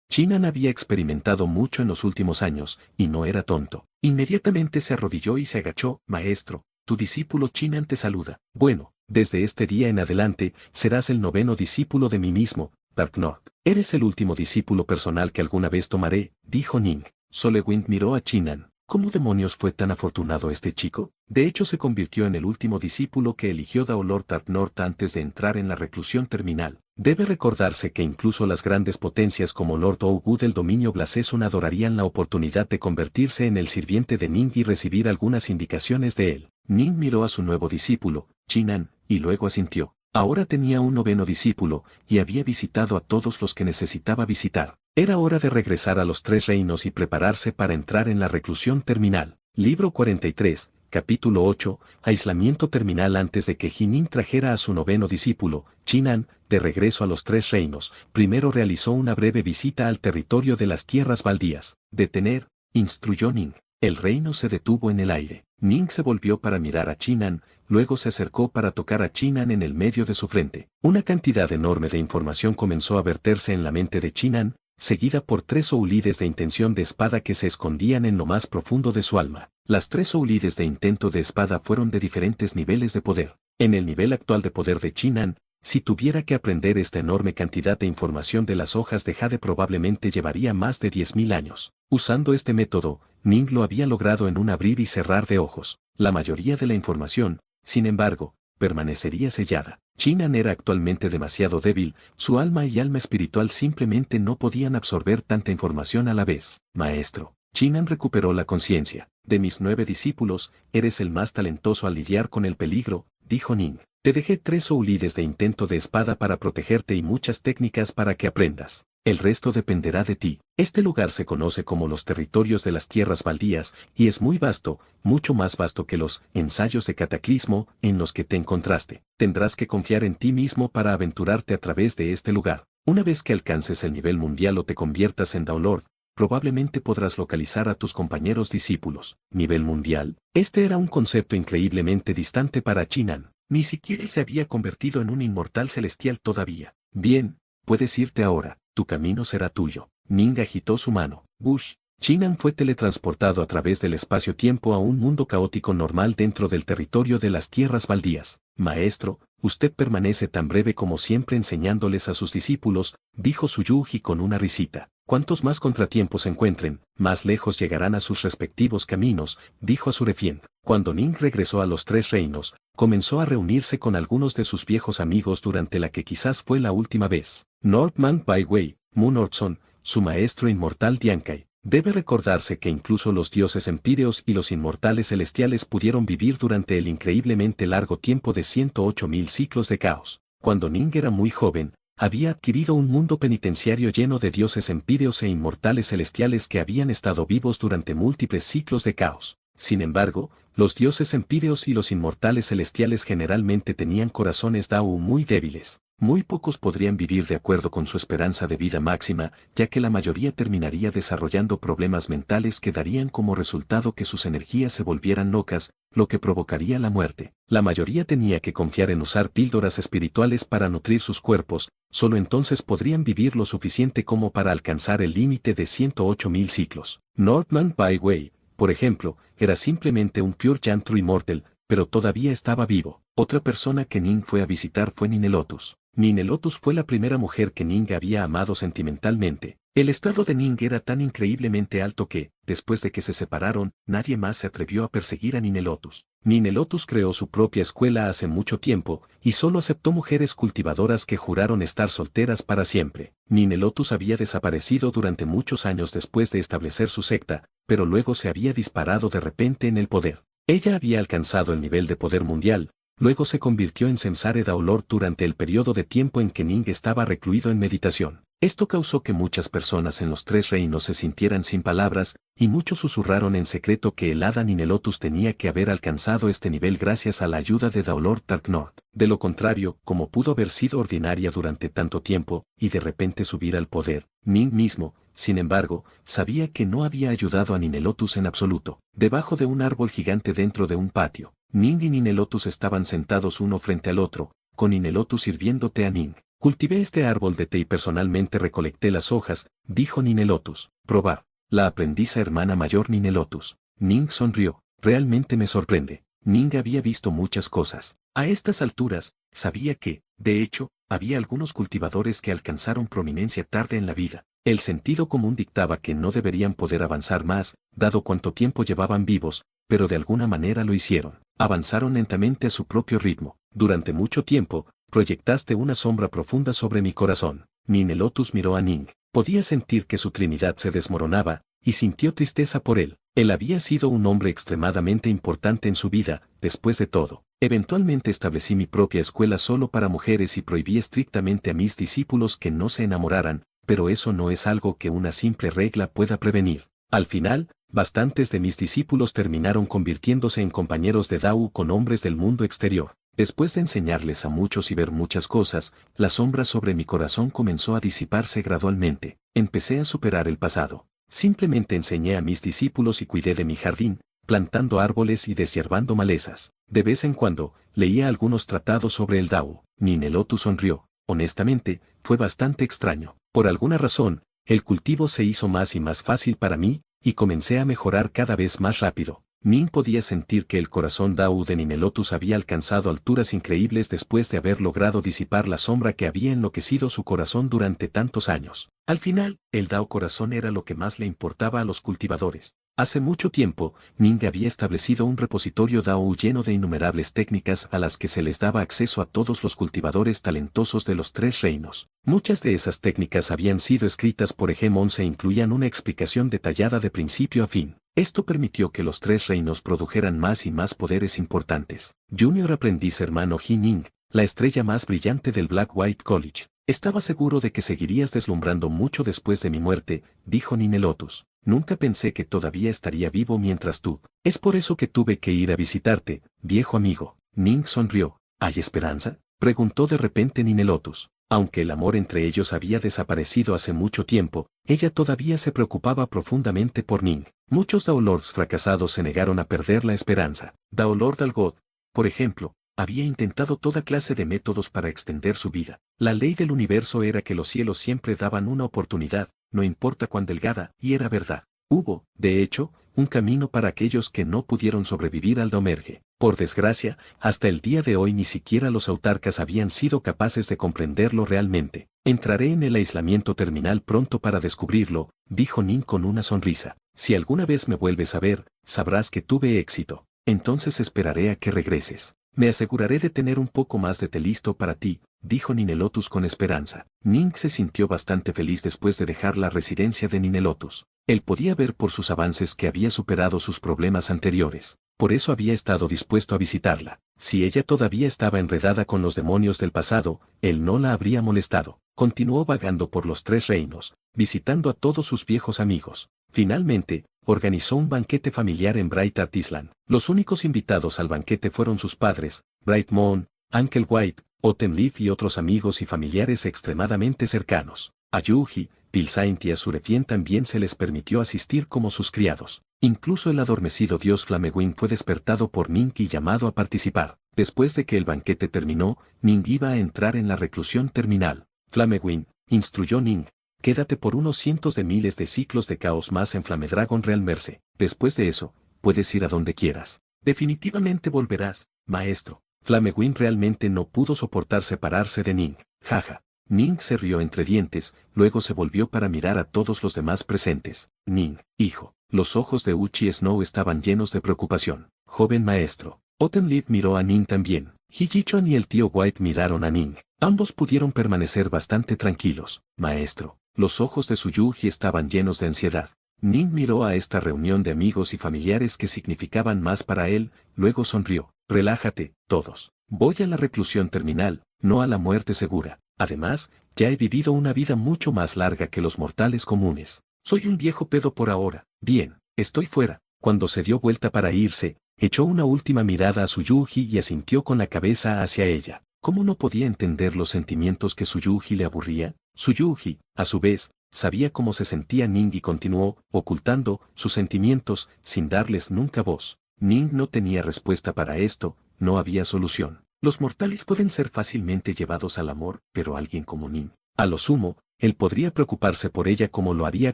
Chinan había experimentado mucho en los últimos años, y no era tonto. Inmediatamente se arrodilló y se agachó. Maestro, tu discípulo Chinan te saluda. Bueno, desde este día en adelante, serás el 9º discípulo de mí mismo, Darknord. Eres el último discípulo personal que alguna vez tomaré, dijo Ning. Solewyn miró a Chinan. ¿Cómo demonios fue tan afortunado este chico? De hecho se convirtió en el último discípulo que eligió Daolord Darknord antes de entrar en la reclusión terminal. Debe recordarse que incluso las grandes potencias como Lord Ogu del dominio Glacesun adorarían la oportunidad de convertirse en el sirviente de Ning y recibir algunas indicaciones de él. Ning miró a su nuevo discípulo, Chinan, y luego asintió. Ahora tenía un 9º discípulo, y había visitado a todos los que necesitaba visitar. Era hora de regresar a los 3 reinos y prepararse para entrar en la reclusión terminal. Libro 43, capítulo 8, aislamiento terminal. Antes de que Jinin trajera a su 9º discípulo, Chinan, de regreso a los 3 reinos, primero realizó una breve visita al territorio de las tierras baldías. Detener, instruyó Ning. El reino se detuvo en el aire. Ning se volvió para mirar a Chinan, luego se acercó para tocar a Chinan en el medio de su frente. Una cantidad enorme de información comenzó a verterse en la mente de Chinan, seguida por 3 soulides de intención de espada que se escondían en lo más profundo de su alma. Las 3 soulides de intento de espada fueron de diferentes niveles de poder. En el nivel actual de poder de Chinan, si tuviera que aprender esta enorme cantidad de información de las hojas de jade probablemente llevaría más de 10.000 años. Usando este método, Ning lo había logrado en un abrir y cerrar de ojos. La mayoría de la información, sin embargo, permanecería sellada. Chinan era actualmente demasiado débil, su alma y alma espiritual simplemente no podían absorber tanta información a la vez. Maestro, Chinan recuperó la conciencia. De mis 9 discípulos, eres el más talentoso al lidiar con el peligro, dijo Ning. Te dejé 3 soulides de intento de espada para protegerte y muchas técnicas para que aprendas. El resto dependerá de ti. Este lugar se conoce como los territorios de las tierras baldías, y es muy vasto, mucho más vasto que los ensayos de cataclismo en los que te encontraste. Tendrás que confiar en ti mismo para aventurarte a través de este lugar. Una vez que alcances el nivel mundial o te conviertas en Daolord, probablemente podrás localizar a tus compañeros discípulos. ¿Nivel mundial? Este era un concepto increíblemente distante para Chinan. Ni siquiera se había convertido en un inmortal celestial todavía. Bien, puedes irte ahora. Tu camino será tuyo. Ning agitó su mano. Bush. Chinan fue teletransportado a través del espacio-tiempo a un mundo caótico normal dentro del territorio de las tierras baldías. Maestro, usted permanece tan breve como siempre enseñándoles a sus discípulos, dijo Suyuji con una risita. Cuantos más contratiempos encuentren, más lejos llegarán a sus respectivos caminos, dijo Azurefien. Cuando Ning regresó a los 3 reinos, comenzó a reunirse con algunos de sus viejos amigos durante la que quizás fue la última vez. Northman Baiwei, Moon Orson, su maestro inmortal Diankai. Debe recordarse que incluso los dioses empíreos y los inmortales celestiales pudieron vivir durante el increíblemente largo tiempo de 108.000 ciclos de caos. Cuando Ning era muy joven, había adquirido un mundo penitenciario lleno de dioses empíreos e inmortales celestiales que habían estado vivos durante múltiples ciclos de caos. Sin embargo, los dioses empíreos y los inmortales celestiales generalmente tenían corazones Dao muy débiles. Muy pocos podrían vivir de acuerdo con su esperanza de vida máxima, ya que la mayoría terminaría desarrollando problemas mentales que darían como resultado que sus energías se volvieran locas, lo que provocaría la muerte. La mayoría tenía que confiar en usar píldoras espirituales para nutrir sus cuerpos, solo entonces podrían vivir lo suficiente como para alcanzar el límite de 108.000 ciclos. Northman Baiwei, por ejemplo, era simplemente un Pure Yantru Immortal, pero todavía estaba vivo. Otra persona que Ning fue a visitar fue Ninelotus. Ninelotus fue la primera mujer que Ning había amado sentimentalmente. El estado de Ning era tan increíblemente alto que, después de que se separaron, nadie más se atrevió a perseguir a Ninelotus. Ninelotus creó su propia escuela hace mucho tiempo, y solo aceptó mujeres cultivadoras que juraron estar solteras para siempre. Ninelotus había desaparecido durante muchos años después de establecer su secta, pero luego se había disparado de repente en el poder. Ella había alcanzado el nivel de poder mundial. Luego se convirtió en Samsara Daolord durante el periodo de tiempo en que Ning estaba recluido en meditación. Esto causó que muchas personas en los 3 reinos se sintieran sin palabras, y muchos susurraron en secreto que el hada Ninelotus tenía que haber alcanzado este nivel gracias a la ayuda de Daolord Darknord. De lo contrario, como pudo haber sido ordinaria durante tanto tiempo, y de repente subir al poder, Ning mismo, sin embargo, sabía que no había ayudado a Ninelotus en absoluto. Debajo de un árbol gigante dentro de un patio, Ning y Ninelotus estaban sentados uno frente al otro, con Ninelotus sirviendo té a Ning. Cultivé este árbol de té y personalmente recolecté las hojas, dijo Ninelotus. Probar. La aprendiza hermana mayor Ninelotus. Ning sonrió. Realmente me sorprende. Ning había visto muchas cosas. A estas alturas, sabía que, de hecho, había algunos cultivadores que alcanzaron prominencia tarde en la vida. El sentido común dictaba que no deberían poder avanzar más, dado cuánto tiempo llevaban vivos, pero de alguna manera lo hicieron. Avanzaron lentamente a su propio ritmo. Durante mucho tiempo, proyectaste una sombra profunda sobre mi corazón. Ninelotus miró a Ning. Podía sentir que su trinidad se desmoronaba, y sintió tristeza por él. Él había sido un hombre extremadamente importante en su vida, después de todo. Eventualmente establecí mi propia escuela solo para mujeres y prohibí estrictamente a mis discípulos que no se enamoraran, pero eso no es algo que una simple regla pueda prevenir. Al final, bastantes de mis discípulos terminaron convirtiéndose en compañeros de Dao con hombres del mundo exterior. Después de enseñarles a muchos y ver muchas cosas, la sombra sobre mi corazón comenzó a disiparse gradualmente. Empecé a superar el pasado. Simplemente enseñé a mis discípulos y cuidé de mi jardín, plantando árboles y deshiervando malezas. De vez en cuando, leía algunos tratados sobre el Dao. Ninelotus sonrió. Honestamente, fue bastante extraño. Por alguna razón, el cultivo se hizo más y más fácil para mí, y comencé a mejorar cada vez más rápido. Ning podía sentir que el corazón Dao de Ninelotus había alcanzado alturas increíbles después de haber logrado disipar la sombra que había enloquecido su corazón durante tantos años. Al final, el Dao corazón era lo que más le importaba a los cultivadores. Hace mucho tiempo, Ning había establecido un repositorio DAO lleno de innumerables técnicas a las que se les daba acceso a todos los cultivadores talentosos de los tres reinos. Muchas de esas técnicas habían sido escritas por Hegemon e incluían una explicación detallada de principio a fin. Esto permitió que los tres reinos produjeran más y más poderes importantes. Junior aprendiz hermano He Ning, la estrella más brillante del Black White College. Estaba seguro de que seguirías deslumbrando mucho después de mi muerte, dijo Ninnelotus. Nunca pensé que todavía estaría vivo mientras tú. Es por eso que tuve que ir a visitarte, viejo amigo. Ning sonrió. ¿Hay esperanza?, preguntó de repente Ninnelotus. Aunque el amor entre ellos había desaparecido hace mucho tiempo, ella todavía se preocupaba profundamente por Ning. Muchos Daolords fracasados se negaron a perder la esperanza. Daolord Algod, por ejemplo, había intentado toda clase de métodos para extender su vida. La ley del universo era que los cielos siempre daban una oportunidad, no importa cuán delgada, y era verdad. Hubo, de hecho, un camino para aquellos que no pudieron sobrevivir al Domerge. Por desgracia, hasta el día de hoy ni siquiera los autarcas habían sido capaces de comprenderlo realmente. Entraré en el aislamiento terminal pronto para descubrirlo, dijo Ning con una sonrisa. Si alguna vez me vuelves a ver, sabrás que tuve éxito. Entonces esperaré a que regreses. Me aseguraré de tener un poco más de té listo para ti, dijo Ninnelotus con esperanza. Ning se sintió bastante feliz después de dejar la residencia de Ninnelotus. Él podía ver por sus avances que había superado sus problemas anteriores. Por eso había estado dispuesto a visitarla. Si ella todavía estaba enredada con los demonios del pasado, él no la habría molestado. Continuó vagando por los tres reinos, visitando a todos sus viejos amigos. Finalmente, organizó un banquete familiar en Bright Art Island. Los únicos invitados al banquete fueron sus padres, Bright Moon, Uncle White, Autumnleaf y otros amigos y familiares extremadamente cercanos. A Yuji, Pilsaint y a Surefien también se les permitió asistir como sus criados. Incluso el adormecido dios Flamewing fue despertado por Ning y llamado a participar. Después de que el banquete terminó, Ning iba a entrar en la reclusión terminal. Flamewing, instruyó Ning, quédate por unos cientos de miles de ciclos de caos más en Flamedragon Realmerse. Después de eso, puedes ir a donde quieras. Definitivamente volverás, maestro. Flamewing realmente no pudo soportar separarse de Ning. Jaja. Ning se rió entre dientes, luego se volvió para mirar a todos los demás presentes. Ning, hijo. Los ojos de Uchi Snow estaban llenos de preocupación. Joven maestro. Autumnleaf miró a Ning también. Hijichon y el tío White miraron a Ning. Ambos pudieron permanecer bastante tranquilos. Maestro. Los ojos de su Yuji estaban llenos de ansiedad. Ning miró a esta reunión de amigos y familiares que significaban más para él, luego sonrió. Relájate, todos. Voy a la reclusión terminal, no a la muerte segura. Además, ya he vivido una vida mucho más larga que los mortales comunes. Soy un viejo pedo por ahora. Bien, estoy fuera. Cuando se dio vuelta para irse, echó una última mirada a su Yuji y asintió con la cabeza hacia ella. ¿Cómo no podía entender los sentimientos que su Yuji le aburría? Su Yuji, a su vez, sabía cómo se sentía Ning y continuó, ocultando, sus sentimientos, sin darles nunca voz. Ning no tenía respuesta para esto, no había solución. Los mortales pueden ser fácilmente llevados al amor, pero alguien como Ning, a lo sumo, él podría preocuparse por ella como lo haría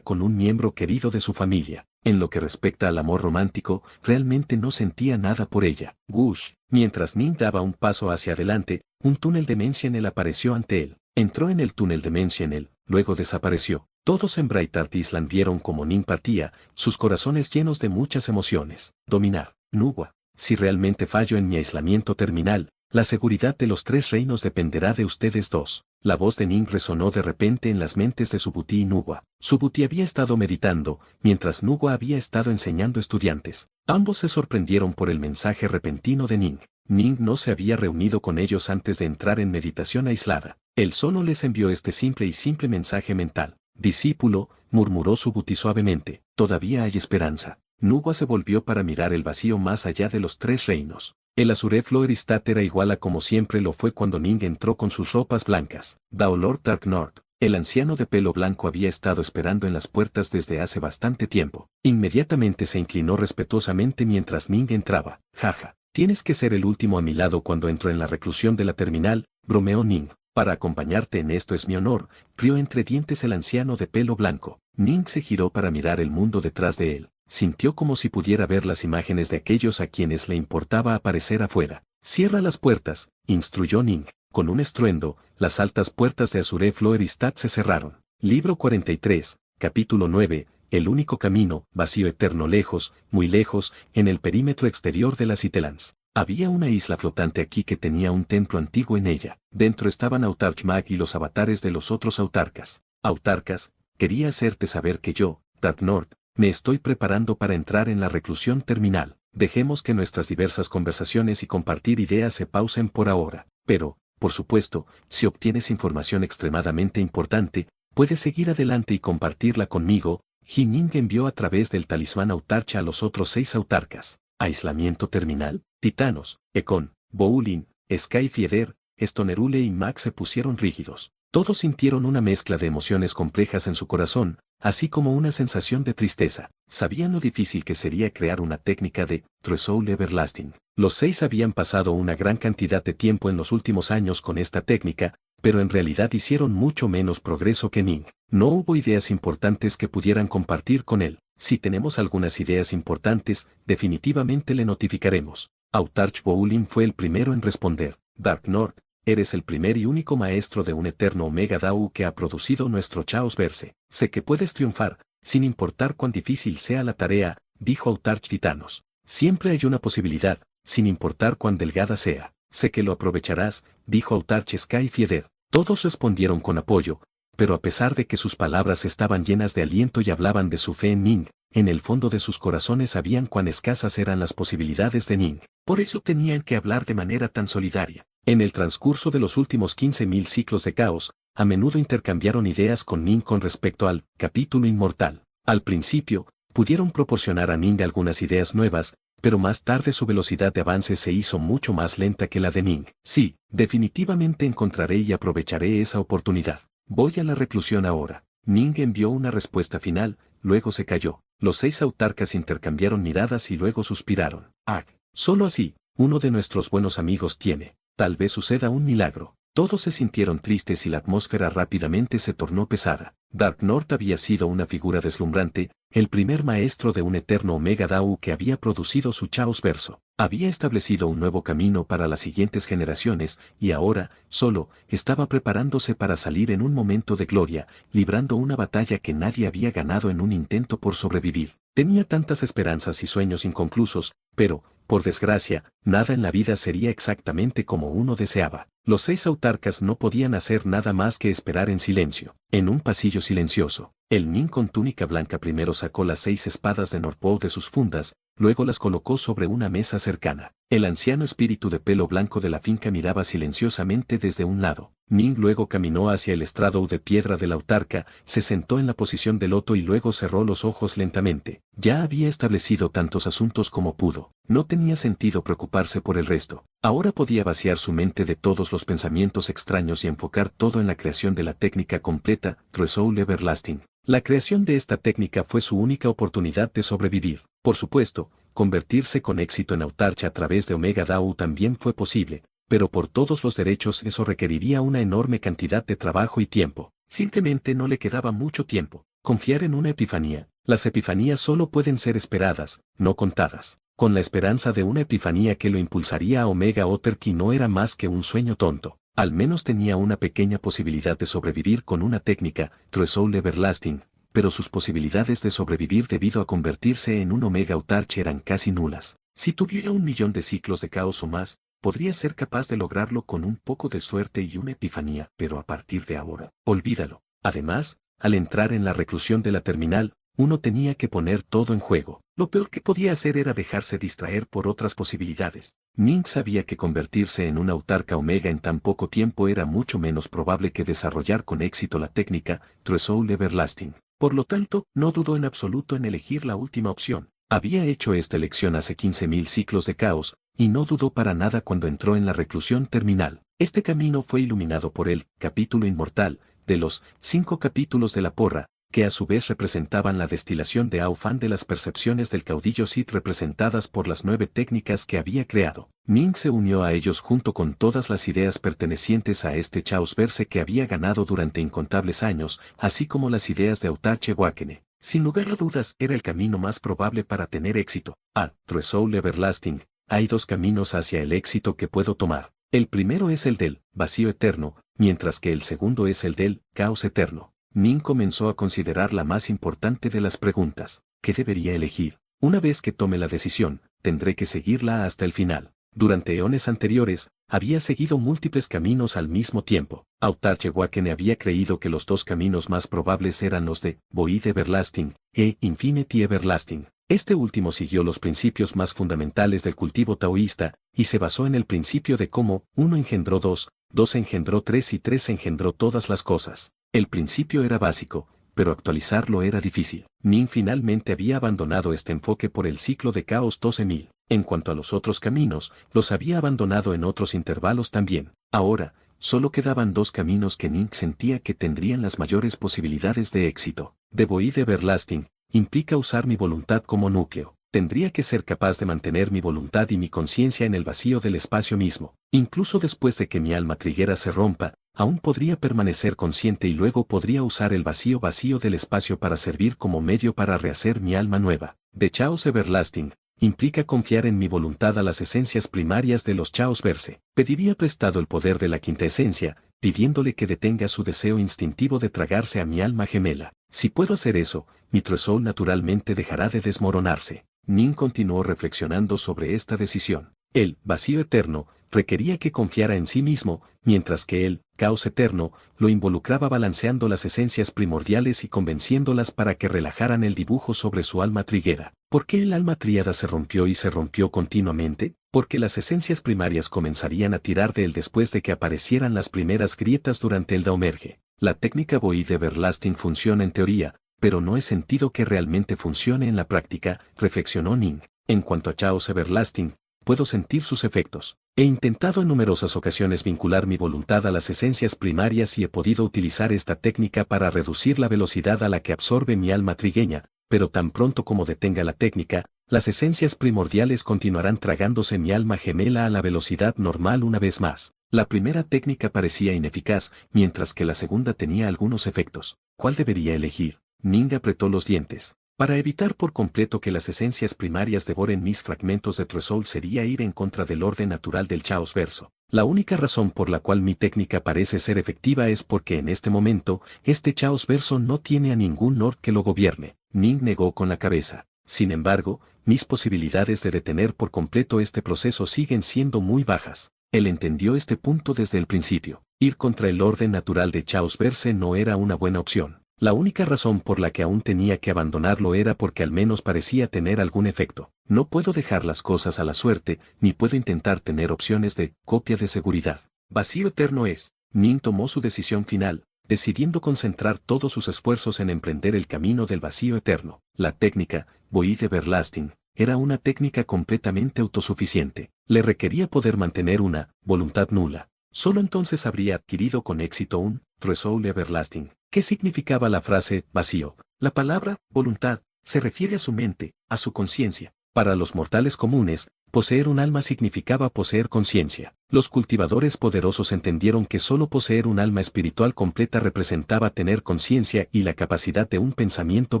con un miembro querido de su familia. En lo que respecta al amor romántico, realmente no sentía nada por ella. Gush, mientras Ning daba un paso hacia adelante, un túnel de Mensienel apareció ante él. Entró en el túnel de Mensienel, luego desapareció. Todos en Bright Art Island vieron como Ning partía, sus corazones llenos de muchas emociones. Dominar. Nuwa. Si realmente fallo en mi aislamiento terminal, la seguridad de los tres reinos dependerá de ustedes dos. La voz de Ning resonó de repente en las mentes de Subuti y Nuwa. Subuti había estado meditando, mientras Nuwa había estado enseñando estudiantes. Ambos se sorprendieron por el mensaje repentino de Ning. Ning no se había reunido con ellos antes de entrar en meditación aislada. Él solo les envió este simple mensaje mental. Discípulo, murmuró Subuti suavemente, todavía hay esperanza. Nuwa se volvió para mirar el vacío más allá de los tres reinos. El Azure Floeristat era igual a como siempre lo fue cuando Ning entró con sus ropas blancas. Daolord Dark North, el anciano de pelo blanco había estado esperando en las puertas desde hace bastante tiempo. Inmediatamente se inclinó respetuosamente mientras Ning entraba. Jaja, tienes que ser el último a mi lado cuando entro en la reclusión de la terminal, bromeó Ning. Para acompañarte en esto es mi honor, rió entre dientes el anciano de pelo blanco. Ning se giró para mirar el mundo detrás de él. Sintió como si pudiera ver las imágenes de aquellos a quienes le importaba aparecer afuera. Cierra las puertas, instruyó Ning. Con un estruendo, las altas puertas de Azure Floeristat se cerraron. Libro 43, capítulo 9, el único camino, vacío eterno lejos, muy lejos, en el perímetro exterior de las Itelans. Había una isla flotante aquí que tenía un templo antiguo en ella. Dentro estaban Autarch Mag y los avatares de los otros autarcas. Autarcas, quería hacerte saber que yo, Dark Nord, me estoy preparando para entrar en la reclusión terminal. Dejemos que nuestras diversas conversaciones y compartir ideas se pausen por ahora. Pero, por supuesto, si obtienes información extremadamente importante, puedes seguir adelante y compartirla conmigo. Jining envió a través del talismán Autarcha a los otros 6 autarcas. Aislamiento terminal. Titanos, Ekon, Boulin, Skyfieder, Stonerule y Max se pusieron rígidos. Todos sintieron una mezcla de emociones complejas en su corazón, así como una sensación de tristeza. Sabían lo difícil que sería crear una técnica de True Soul Everlasting. Los 6 habían pasado una gran cantidad de tiempo en los últimos años con esta técnica, pero en realidad hicieron mucho menos progreso que Ning. No hubo ideas importantes que pudieran compartir con él. Si tenemos algunas ideas importantes, definitivamente le notificaremos. Autarch Boulin fue el primero en responder. Dark Nord, eres el primer y único maestro de un eterno Omega Dao que ha producido nuestro Chaos Verse. Sé que puedes triunfar, sin importar cuán difícil sea la tarea, dijo Autarch Titanos. Siempre hay una posibilidad, sin importar cuán delgada sea. Sé que lo aprovecharás, dijo Autarch Skyfieder. Todos respondieron con apoyo, pero a pesar de que sus palabras estaban llenas de aliento y hablaban de su fe en Ning, en el fondo de sus corazones sabían cuán escasas eran las posibilidades de Ning. Por eso tenían que hablar de manera tan solidaria. En el transcurso de los últimos 15.000 ciclos de caos, a menudo intercambiaron ideas con Ning con respecto al capítulo inmortal. Al principio, pudieron proporcionar a Ning algunas ideas nuevas, pero más tarde su velocidad de avance se hizo mucho más lenta que la de Ning. Sí, definitivamente encontraré y aprovecharé esa oportunidad. Voy a la reclusión ahora. Ning envió una respuesta final, luego se calló. Los 6 autarcas intercambiaron miradas y luego suspiraron. Ah, solo así, uno de nuestros buenos amigos tiene. Tal vez suceda un milagro. Todos se sintieron tristes y la atmósfera rápidamente se tornó pesada. Dark Nord había sido una figura deslumbrante, el primer maestro de un eterno Omega Dao que había producido su Chaos Verso. Había establecido un nuevo camino para las siguientes generaciones, y ahora, solo, estaba preparándose para salir en un momento de gloria, librando una batalla que nadie había ganado en un intento por sobrevivir. Tenía tantas esperanzas y sueños inconclusos, pero, por desgracia, nada en la vida sería exactamente como uno deseaba. Los 6 autarcas no podían hacer nada más que esperar en silencio. En un pasillo silencioso, el Ning con túnica blanca primero sacó las 6 espadas de Northbow de sus fundas, luego las colocó sobre una mesa cercana. El anciano espíritu de pelo blanco de la finca miraba silenciosamente desde un lado. Ning luego caminó hacia el estrado de piedra del autarca, se sentó en la posición de loto y luego cerró los ojos lentamente. Ya había establecido tantos asuntos como pudo. No tenía sentido preocuparse por el resto. Ahora podía vaciar su mente de todos los pensamientos extraños y enfocar todo en la creación de la técnica completa, True Soul Everlasting. La creación de esta técnica fue su única oportunidad de sobrevivir. Por supuesto, convertirse con éxito en Autarcha a través de Omega Dao también fue posible, pero por todos los derechos eso requeriría una enorme cantidad de trabajo y tiempo. Simplemente no le quedaba mucho tiempo. Confiar en una epifanía. Las epifanías solo pueden ser esperadas, no contadas. Con la esperanza de una epifanía que lo impulsaría a Omega Otterkey no era más que un sueño tonto. Al menos tenía una pequeña posibilidad de sobrevivir con una técnica, True Soul Everlasting, pero sus posibilidades de sobrevivir debido a convertirse en un Omega Autarch eran casi nulas. Si tuviera 1.000.000 de ciclos de caos o más, podría ser capaz de lograrlo con un poco de suerte y una epifanía, pero a partir de ahora, olvídalo. Además, al entrar en la reclusión de la terminal, uno tenía que poner todo en juego. Lo peor que podía hacer era dejarse distraer por otras posibilidades. Ning sabía que convertirse en un autarca Omega en tan poco tiempo era mucho menos probable que desarrollar con éxito la técnica True Soul Everlasting. Por lo tanto, no dudó en absoluto en elegir la última opción. Había hecho esta elección hace 15.000 ciclos de caos, y no dudó para nada cuando entró en la reclusión terminal. Este camino fue iluminado por el capítulo inmortal, de los 5 capítulos de la porra, que a su vez representaban la destilación de Aofan de las percepciones del caudillo Sith representadas por las 9 técnicas que había creado. Ning se unió a ellos junto con todas las ideas pertenecientes a este Chaos Verse que había ganado durante incontables años, así como las ideas de Autarche Wakene. Sin lugar a dudas, era el camino más probable para tener éxito. True Soul Everlasting. Hay 2 caminos hacia el éxito que puedo tomar. El primero es el del vacío eterno, mientras que el segundo es el del caos eterno. Nin comenzó a considerar la más importante de las preguntas. ¿Qué debería elegir? Una vez que tome la decisión, tendré que seguirla hasta el final. Durante eones anteriores, había seguido múltiples caminos al mismo tiempo. Autarchewakene había creído que los dos caminos más probables eran los de Void Everlasting e Infinity Everlasting. Este último siguió los principios más fundamentales del cultivo taoísta, y se basó en el principio de cómo 1 engendró 2, 2 engendró 3 y 3 engendró todas las cosas. El principio era básico, pero actualizarlo era difícil. Nin finalmente había abandonado este enfoque por el ciclo de caos 12.000. En cuanto a los otros caminos, los había abandonado en otros intervalos también. Ahora, solo quedaban dos caminos que Nin sentía que tendrían las mayores posibilidades de éxito. The Void Everlasting implica usar mi voluntad como núcleo. Tendría que ser capaz de mantener mi voluntad y mi conciencia en el vacío del espacio mismo. Incluso después de que mi alma triguera se rompa, aún podría permanecer consciente y luego podría usar el vacío del espacio para servir como medio para rehacer mi alma nueva. The Chaos Everlasting implica confiar en mi voluntad a las esencias primarias de los Chaos Verse. Pediría prestado el poder de la quinta esencia, pidiéndole que detenga su deseo instintivo de tragarse a mi alma gemela. Si puedo hacer eso, mi True Soul naturalmente dejará de desmoronarse. Nin continuó reflexionando sobre esta decisión. El vacío eterno requería que confiara en sí mismo, mientras que el caos eterno lo involucraba balanceando las esencias primordiales y convenciéndolas para que relajaran el dibujo sobre su alma triguera. ¿Por qué el alma tríada se rompió y se rompió continuamente? Porque las esencias primarias comenzarían a tirar de él después de que aparecieran las primeras grietas durante el Daomerge. La técnica Void Everlasting funciona en teoría, pero no he sentido que realmente funcione en la práctica, reflexionó Nin. En cuanto a Chaos Everlasting, puedo sentir sus efectos. He intentado en numerosas ocasiones vincular mi voluntad a las esencias primarias y he podido utilizar esta técnica para reducir la velocidad a la que absorbe mi alma trigueña, pero tan pronto como detenga la técnica, las esencias primordiales continuarán tragándose mi alma gemela a la velocidad normal una vez más. La primera técnica parecía ineficaz, mientras que la segunda tenía algunos efectos. ¿Cuál debería elegir? Ning apretó los dientes. Para evitar por completo que las esencias primarias devoren mis fragmentos de True Soul sería ir en contra del orden natural del Chaos Verso. La única razón por la cual mi técnica parece ser efectiva es porque en este momento, este Chaos Verso no tiene a ningún Lord que lo gobierne. Ning negó con la cabeza. Sin embargo, mis posibilidades de detener por completo este proceso siguen siendo muy bajas. Él entendió este punto desde el principio. Ir contra el orden natural de Chaos Verse no era una buena opción. La única razón por la que aún tenía que abandonarlo era porque al menos parecía tener algún efecto. No puedo dejar las cosas a la suerte, ni puedo intentar tener opciones de copia de seguridad. Vacío eterno es. Nin tomó su decisión final, decidiendo concentrar todos sus esfuerzos en emprender el camino del vacío eterno. La técnica, Void Everlasting, era una técnica completamente autosuficiente. Le requería poder mantener una voluntad nula. Solo entonces habría adquirido con éxito un True Soul Everlasting. ¿Qué significaba la frase vacío? La palabra voluntad se refiere a su mente, a su conciencia. Para los mortales comunes, poseer un alma significaba poseer conciencia. Los cultivadores poderosos entendieron que solo poseer un alma espiritual completa representaba tener conciencia y la capacidad de un pensamiento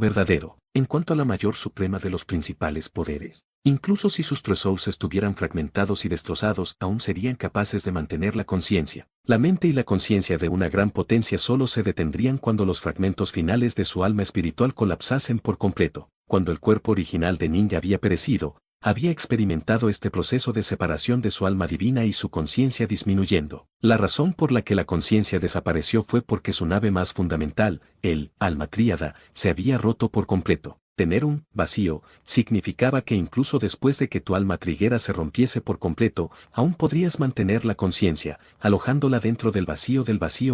verdadero. En cuanto a la mayor suprema de los principales poderes, incluso si sus True Souls estuvieran fragmentados y destrozados, aún serían capaces de mantener la conciencia. La mente y la conciencia de una gran potencia solo se detendrían cuando los fragmentos finales de su alma espiritual colapsasen por completo. Cuando el cuerpo original de Ning había perecido, había experimentado este proceso de separación de su alma divina y su conciencia disminuyendo. La razón por la que la conciencia desapareció fue porque su nave más fundamental, el alma tríada, se había roto por completo. Tener un vacío significaba que incluso después de que tu alma triguera se rompiese por completo, aún podrías mantener la conciencia, alojándola dentro del vacío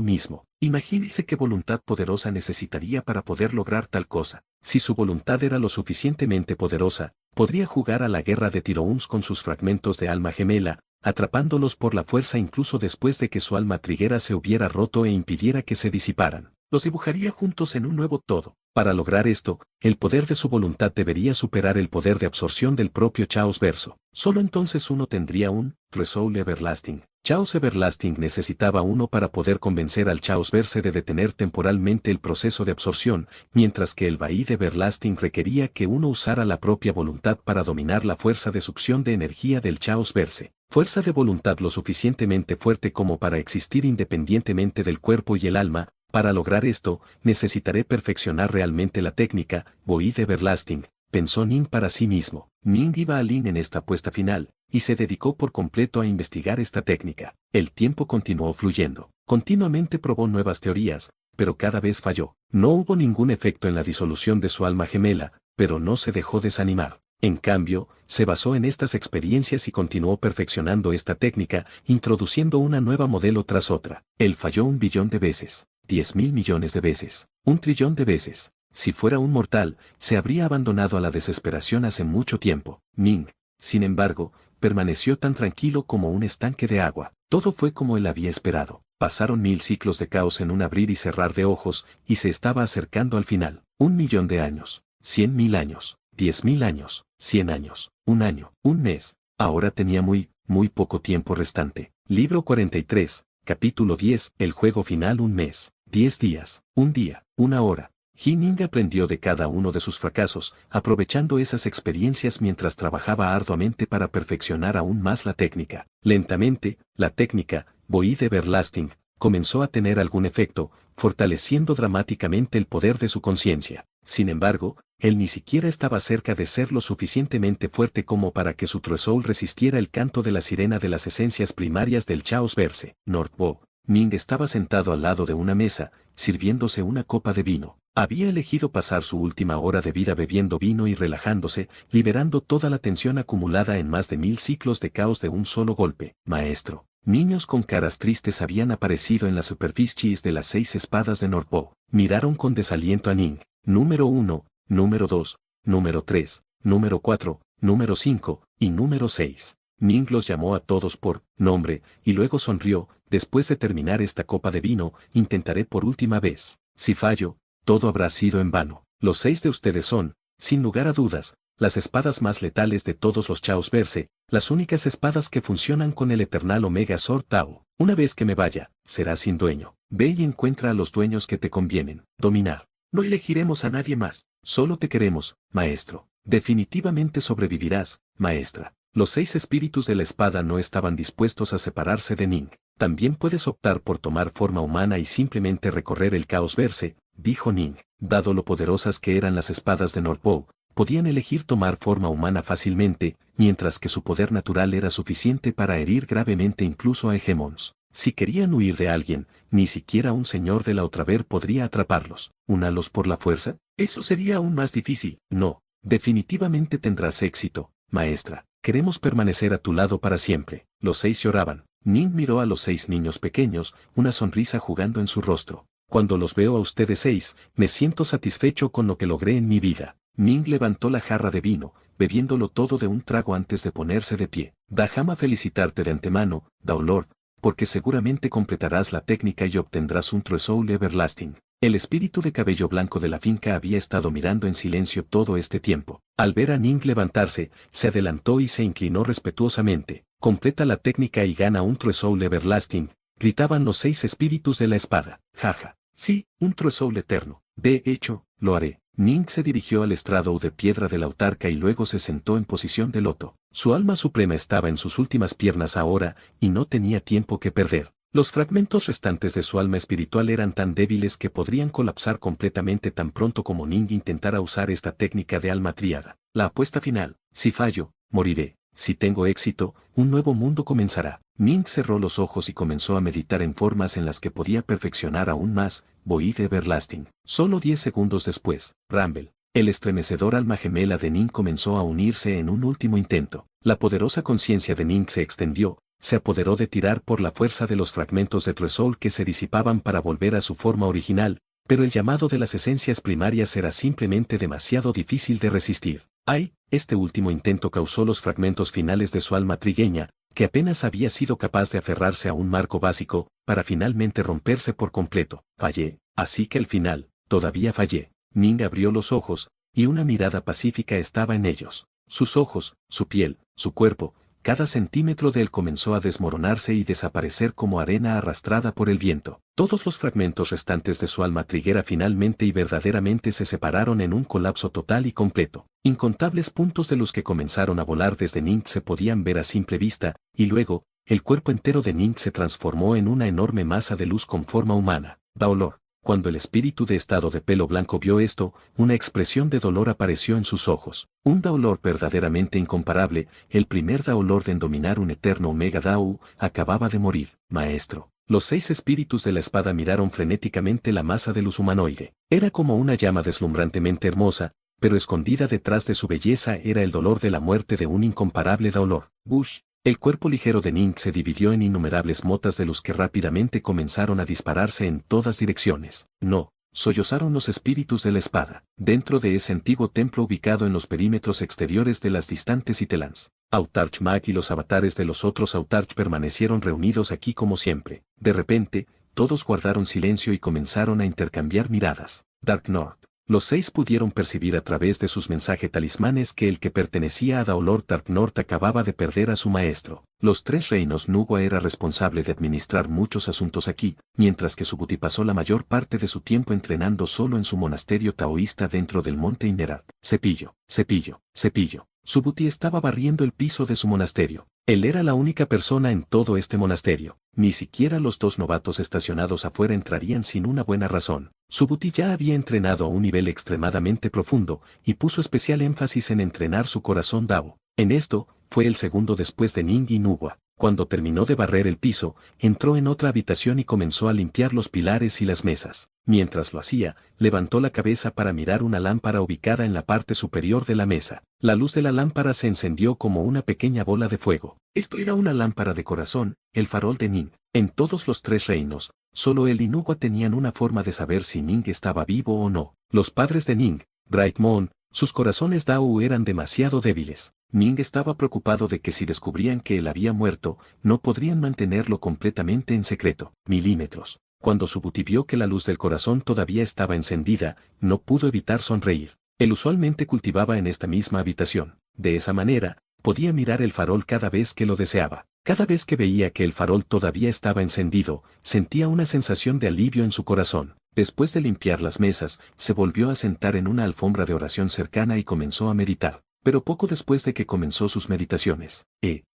mismo. Imagínese qué voluntad poderosa necesitaría para poder lograr tal cosa. Si su voluntad era lo suficientemente poderosa, podría jugar a la guerra de Tirouns con sus fragmentos de alma gemela, atrapándolos por la fuerza incluso después de que su alma triguera se hubiera roto e impidiera que se disiparan. Los dibujaría juntos en un nuevo todo. Para lograr esto, el poder de su voluntad debería superar el poder de absorción del propio Chaos Verso. Solo entonces uno tendría un True Soul Everlasting. Chaos Everlasting necesitaba uno para poder convencer al Chaos Verse de detener temporalmente el proceso de absorción, mientras que el Void Everlasting requería que uno usara la propia voluntad para dominar la fuerza de succión de energía del Chaos Verse. Fuerza de voluntad lo suficientemente fuerte como para existir independientemente del cuerpo y el alma, Para lograr esto, necesitaré perfeccionar realmente la técnica, Void Everlasting, pensó Ning para sí mismo. Ning iba a Lin en esta apuesta final, y se dedicó por completo a investigar esta técnica. El tiempo continuó fluyendo. Continuamente probó nuevas teorías, pero cada vez falló. No hubo ningún efecto en la disolución de su alma gemela, pero no se dejó desanimar. En cambio, se basó en estas experiencias y continuó perfeccionando esta técnica, introduciendo una nueva modelo tras otra. Él falló 1.000.000.000 de veces, 10.000 millones de veces, 1.000.000.000 de veces. Si fuera un mortal, se habría abandonado a la desesperación hace mucho tiempo. Ning, sin embargo, permaneció tan tranquilo como un estanque de agua. Todo fue como él había esperado. Pasaron 1.000 ciclos de caos en un abrir y cerrar de ojos, y se estaba acercando al final. 1.000.000 de años, 100.000 años, 10.000 años, 100 años, un año, un mes. Ahora tenía muy poco tiempo restante. Libro 43, capítulo 10, el juego final. Un mes, 10 días, un día, una hora. Ning aprendió de cada uno de sus fracasos, aprovechando esas experiencias mientras trabajaba arduamente para perfeccionar aún más la técnica. Lentamente, la técnica, Void Everlasting, comenzó a tener algún efecto, fortaleciendo dramáticamente el poder de su conciencia. Sin embargo, él ni siquiera estaba cerca de ser lo suficientemente fuerte como para que su True Soul resistiera el canto de la sirena de las esencias primarias del Chaos Verse. Northbow. Ning estaba sentado al lado de una mesa, sirviéndose una copa de vino. Había elegido pasar su última hora de vida bebiendo vino y relajándose, liberando toda la tensión acumulada en más de 1.000 ciclos de caos de un solo golpe. Maestro. Niños con caras tristes habían aparecido en las superficies de las 6 espadas de Northbow. Miraron con desaliento a Ning. Número 1, número 2, número 3, número 4, número 5 y número 6. Ning los llamó a todos por nombre, y luego sonrió. Después de terminar esta copa de vino, intentaré por última vez. Si fallo, todo habrá sido en vano. Los 6 de ustedes son, sin lugar a dudas, las espadas más letales de todos los Chaos Verse, las únicas espadas que funcionan con el eternal Omega Sword Tao. Una vez que me vaya, serás sin dueño. Ve y encuentra a los dueños que te convienen. Dominar. No elegiremos a nadie más. Solo te queremos, maestro. Definitivamente sobrevivirás, maestra. Los 6 espíritus de la espada no estaban dispuestos a separarse de Ning. También puedes optar por tomar forma humana y simplemente recorrer el Chaos Verse, dijo Ning. Dado lo poderosas que eran las espadas de Northbow, podían elegir tomar forma humana fácilmente, mientras que su poder natural era suficiente para herir gravemente incluso a Hegemons. Si querían huir de alguien, ni siquiera un señor de la Otraver podría atraparlos. ¿Unalos por la fuerza? Eso sería aún más difícil. No, definitivamente tendrás éxito, maestra. Queremos permanecer a tu lado para siempre. Los 6 lloraban. Ning miró a los 6 niños pequeños, una sonrisa jugando en su rostro. Cuando los veo a ustedes 6, me siento satisfecho con lo que logré en mi vida. Ning levantó la jarra de vino, bebiéndolo todo de un trago antes de ponerse de pie. Déjame felicitarte de antemano, Daolord, porque seguramente completarás la técnica y obtendrás un True Soul Everlasting. El espíritu de cabello blanco de la finca había estado mirando en silencio todo este tiempo. Al ver a Ning levantarse, se adelantó y se inclinó respetuosamente. Completa la técnica y gana un True Soul Everlasting, gritaban los 6 espíritus de la espada. Jaja. Sí, un True Soul eterno. De hecho, lo haré. Ning se dirigió al estrado de piedra de la autarca y luego se sentó en posición de loto. Su alma suprema estaba en sus últimas piernas ahora, y no tenía tiempo que perder. Los fragmentos restantes de su alma espiritual eran tan débiles que podrían colapsar completamente tan pronto como Ning intentara usar esta técnica de alma triada. La apuesta final. Si fallo, moriré. Si tengo éxito, un nuevo mundo comenzará. Ning cerró los ojos y comenzó a meditar en formas en las que podía perfeccionar aún más, Void Everlasting. Solo 10 segundos después, Rumble, el estremecedor alma gemela de Ning comenzó a unirse en un último intento. La poderosa conciencia de Ning se extendió, se apoderó de tirar por la fuerza de los fragmentos de True Soul que se disipaban para volver a su forma original, pero el llamado de las esencias primarias era simplemente demasiado difícil de resistir. Este último intento causó los fragmentos finales de su alma trigueña, que apenas había sido capaz de aferrarse a un marco básico, para finalmente romperse por completo. Fallé, así que al final, todavía fallé. Ning abrió los ojos, y una mirada pacífica estaba en ellos. Sus ojos, su piel, su cuerpo, cada centímetro de él comenzó a desmoronarse y desaparecer como arena arrastrada por el viento. Todos los fragmentos restantes de su alma triguera finalmente y verdaderamente se separaron en un colapso total y completo. Incontables puntos de luz que comenzaron a volar desde Ning se podían ver a simple vista, y luego, el cuerpo entero de Ning se transformó en una enorme masa de luz con forma humana. Daolord. Cuando el espíritu de estado de pelo blanco vio esto, una expresión de dolor apareció en sus ojos. Un Daolor verdaderamente incomparable, el primer Daolor en dominar un eterno Omega Dao, acababa de morir. Maestro. Los 6 espíritus de la espada miraron frenéticamente la masa de luz humanoide. Era como una llama deslumbrantemente hermosa, pero escondida detrás de su belleza era el dolor de la muerte de un incomparable Daolor. Bush. El cuerpo ligero de Ning se dividió en innumerables motas de luz que rápidamente comenzaron a dispararse en todas direcciones. No, sollozaron los espíritus de la espada. Dentro de ese antiguo templo ubicado en los perímetros exteriores de las distantes Itelans, Autarch Mag y los avatares de los otros Autarch permanecieron reunidos aquí como siempre. De repente, todos guardaron silencio y comenzaron a intercambiar miradas. Dark North. Los 6 pudieron percibir a través de sus mensajes talismanes que el que pertenecía a Daolor Dark North acababa de perder a su maestro. Los 3 reinos Nugua era responsable de administrar muchos asuntos aquí, mientras que Subuti pasó la mayor parte de su tiempo entrenando solo en su monasterio taoísta dentro del monte Inerat. Cepillo, cepillo, cepillo. Subuti estaba barriendo el piso de su monasterio. Él era la única persona en todo este monasterio. Ni siquiera los 2 novatos estacionados afuera entrarían sin una buena razón. Subuti ya había entrenado a un nivel extremadamente profundo, y puso especial énfasis en entrenar su corazón Dao. En esto, fue el segundo después de Ning y Nugua. Cuando terminó de barrer el piso, entró en otra habitación y comenzó a limpiar los pilares y las mesas. Mientras lo hacía, levantó la cabeza para mirar una lámpara ubicada en la parte superior de la mesa. La luz de la lámpara se encendió como una pequeña bola de fuego. Esto era una lámpara de corazón, el farol de Ning. En todos los 3 reinos, solo él y Nugua tenían una forma de saber si Ning estaba vivo o no. Los padres de Ning, Brightmon, sus corazones Dao eran demasiado débiles. Ning estaba preocupado de que si descubrían que él había muerto, no podrían mantenerlo completamente en secreto. Milímetros. Cuando Subuti vio que la luz del corazón todavía estaba encendida, no pudo evitar sonreír. Él usualmente cultivaba en esta misma habitación. De esa manera, podía mirar el farol cada vez que lo deseaba. Cada vez que veía que el farol todavía estaba encendido, sentía una sensación de alivio en su corazón. Después de limpiar las mesas, se volvió a sentar en una alfombra de oración cercana y comenzó a meditar. Pero poco después de que comenzó sus meditaciones,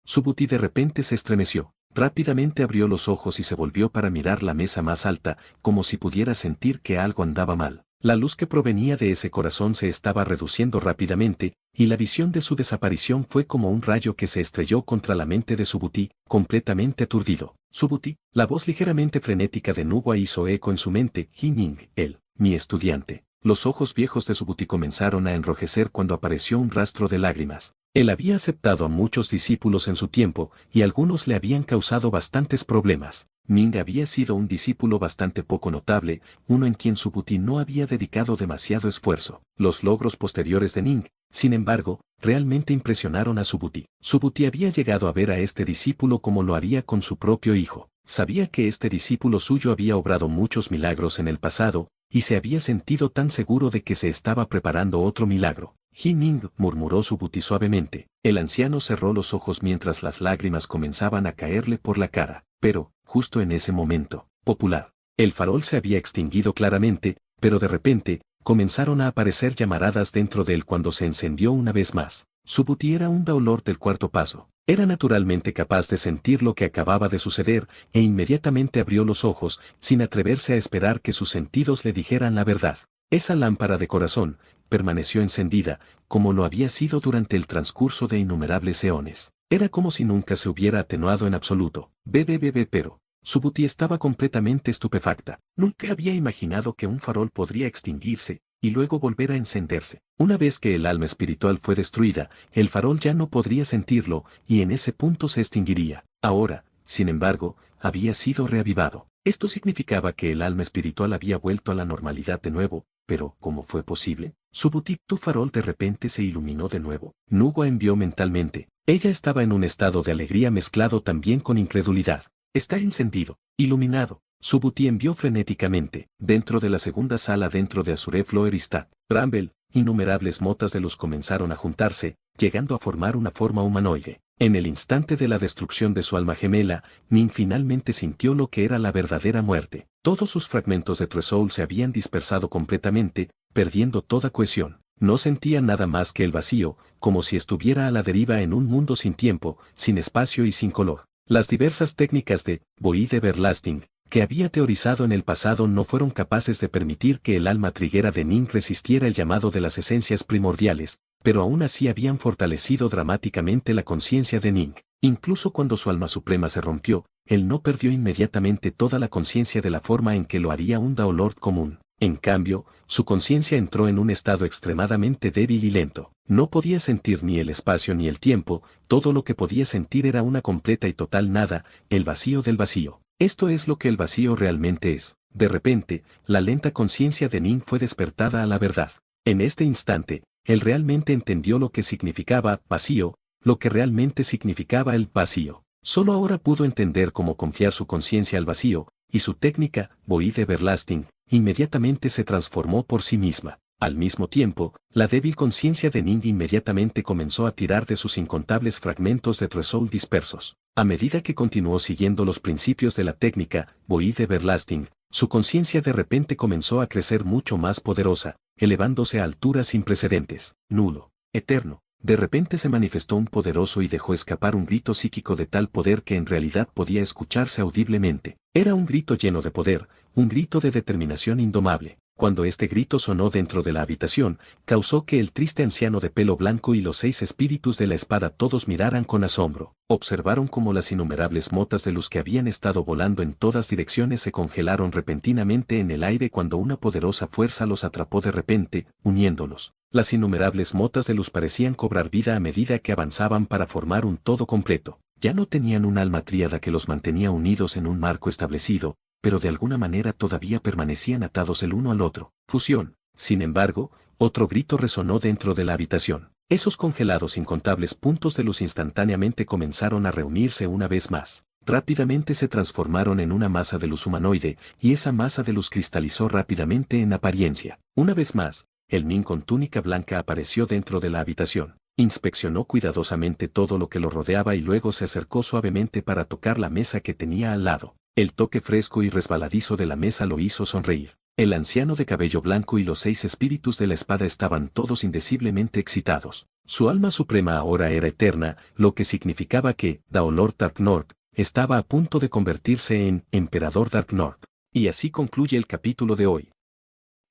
Subuti de repente se estremeció. Rápidamente abrió los ojos y se volvió para mirar la mesa más alta, como si pudiera sentir que algo andaba mal. La luz que provenía de ese corazón se estaba reduciendo rápidamente, y la visión de su desaparición fue como un rayo que se estrelló contra la mente de Subuti, completamente aturdido. Subuti, la voz ligeramente frenética de Nugua hizo eco en su mente. Ning, él, mi estudiante. Los ojos viejos de Subuti comenzaron a enrojecer cuando apareció un rastro de lágrimas. Él había aceptado a muchos discípulos en su tiempo, y algunos le habían causado bastantes problemas. Ning había sido un discípulo bastante poco notable, uno en quien Subuti no había dedicado demasiado esfuerzo. Los logros posteriores de Ning, sin embargo, realmente impresionaron a Subuti. Subuti había llegado a ver a este discípulo como lo haría con su propio hijo. Sabía que este discípulo suyo había obrado muchos milagros en el pasado, y se había sentido tan seguro de que se estaba preparando otro milagro. Ning, murmuró Subuti suavemente. El anciano cerró los ojos mientras las lágrimas comenzaban a caerle por la cara. Pero, justo en ese momento, popular. El farol se había extinguido claramente, pero de repente, comenzaron a aparecer llamaradas dentro de él cuando se encendió una vez más. Subuti era un Daolor del 4º paso. Era naturalmente capaz de sentir lo que acababa de suceder, e inmediatamente abrió los ojos, sin atreverse a esperar que sus sentidos le dijeran la verdad. Esa lámpara de corazón permaneció encendida, como lo había sido durante el transcurso de innumerables eones. Era como si nunca se hubiera atenuado en absoluto. Pero Subuti estaba completamente estupefacta. Nunca había imaginado que un farol podría extinguirse y luego volver a encenderse. Una vez que el alma espiritual fue destruida, el farol ya no podría sentirlo, y en ese punto se extinguiría. Ahora, sin embargo, había sido reavivado. Esto significaba que el alma espiritual había vuelto a la normalidad de nuevo, pero ¿cómo fue posible? Subuti, tu farol de repente se iluminó de nuevo. Nugua envió mentalmente. Ella estaba en un estado de alegría mezclado también con incredulidad. Está encendido, iluminado. Subuti envió frenéticamente. Dentro de la segunda sala dentro de Azure Floeristad, Bramble, innumerables motas de luz comenzaron a juntarse, llegando a formar una forma humanoide. En el instante de la destrucción de su alma gemela, Ning finalmente sintió lo que era la verdadera muerte. Todos sus fragmentos de True Soul se habían dispersado completamente, perdiendo toda cohesión. No sentía nada más que el vacío, como si estuviera a la deriva en un mundo sin tiempo, sin espacio y sin color. Las diversas técnicas de Void Everlasting, que había teorizado en el pasado no fueron capaces de permitir que el alma triguera de Ning resistiera el llamado de las esencias primordiales, pero aún así habían fortalecido dramáticamente la conciencia de Ning. Incluso cuando su alma suprema se rompió, él no perdió inmediatamente toda la conciencia de la forma en que lo haría un Daolord común. En cambio, su conciencia entró en un estado extremadamente débil y lento. No podía sentir ni el espacio ni el tiempo, todo lo que podía sentir era una completa y total nada, el vacío del vacío. Esto es lo que el vacío realmente es. De repente, la lenta conciencia de Ning fue despertada a la verdad. En este instante, él realmente entendió lo que significaba vacío, lo que realmente significaba el vacío. Solo ahora pudo entender cómo confiar su conciencia al vacío, y su técnica, Void Everlasting, inmediatamente se transformó por sí misma. Al mismo tiempo, la débil conciencia de Ning inmediatamente comenzó a tirar de sus incontables fragmentos de Tresoul dispersos. A medida que continuó siguiendo los principios de la técnica, Void Everlasting, su conciencia de repente comenzó a crecer mucho más poderosa, elevándose a alturas sin precedentes. Nulo, eterno. De repente se manifestó un poderoso y dejó escapar un grito psíquico de tal poder que en realidad podía escucharse audiblemente. Era un grito lleno de poder, un grito de determinación indomable. Cuando este grito sonó dentro de la habitación, causó que el triste anciano de pelo blanco y los 6 espíritus de la espada todos miraran con asombro. Observaron cómo las innumerables motas de luz que habían estado volando en todas direcciones se congelaron repentinamente en el aire cuando una poderosa fuerza los atrapó de repente, uniéndolos. Las innumerables motas de luz parecían cobrar vida a medida que avanzaban para formar un todo completo. Ya no tenían un alma tríada que los mantenía unidos en un marco establecido, pero de alguna manera todavía permanecían atados el uno al otro. Fusión. Sin embargo, otro grito resonó dentro de la habitación. Esos congelados incontables puntos de luz instantáneamente comenzaron a reunirse una vez más. Rápidamente se transformaron en una masa de luz humanoide, y esa masa de luz cristalizó rápidamente en apariencia. Una vez más, el Ning con túnica blanca apareció dentro de la habitación. Inspeccionó cuidadosamente todo lo que lo rodeaba y luego se acercó suavemente para tocar la mesa que tenía al lado. El toque fresco y resbaladizo de la mesa lo hizo sonreír. El anciano de cabello blanco y los 6 espíritus de la espada estaban todos indeciblemente excitados. Su alma suprema ahora era eterna, lo que significaba que Daolord Darknord estaba a punto de convertirse en Emperador Darknord. Y así concluye el capítulo de hoy.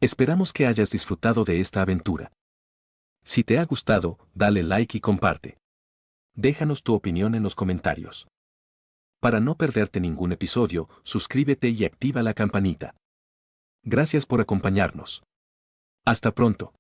Esperamos que hayas disfrutado de esta aventura. Si te ha gustado, dale like y comparte. Déjanos tu opinión en los comentarios. Para no perderte ningún episodio, suscríbete y activa la campanita. Gracias por acompañarnos. Hasta pronto.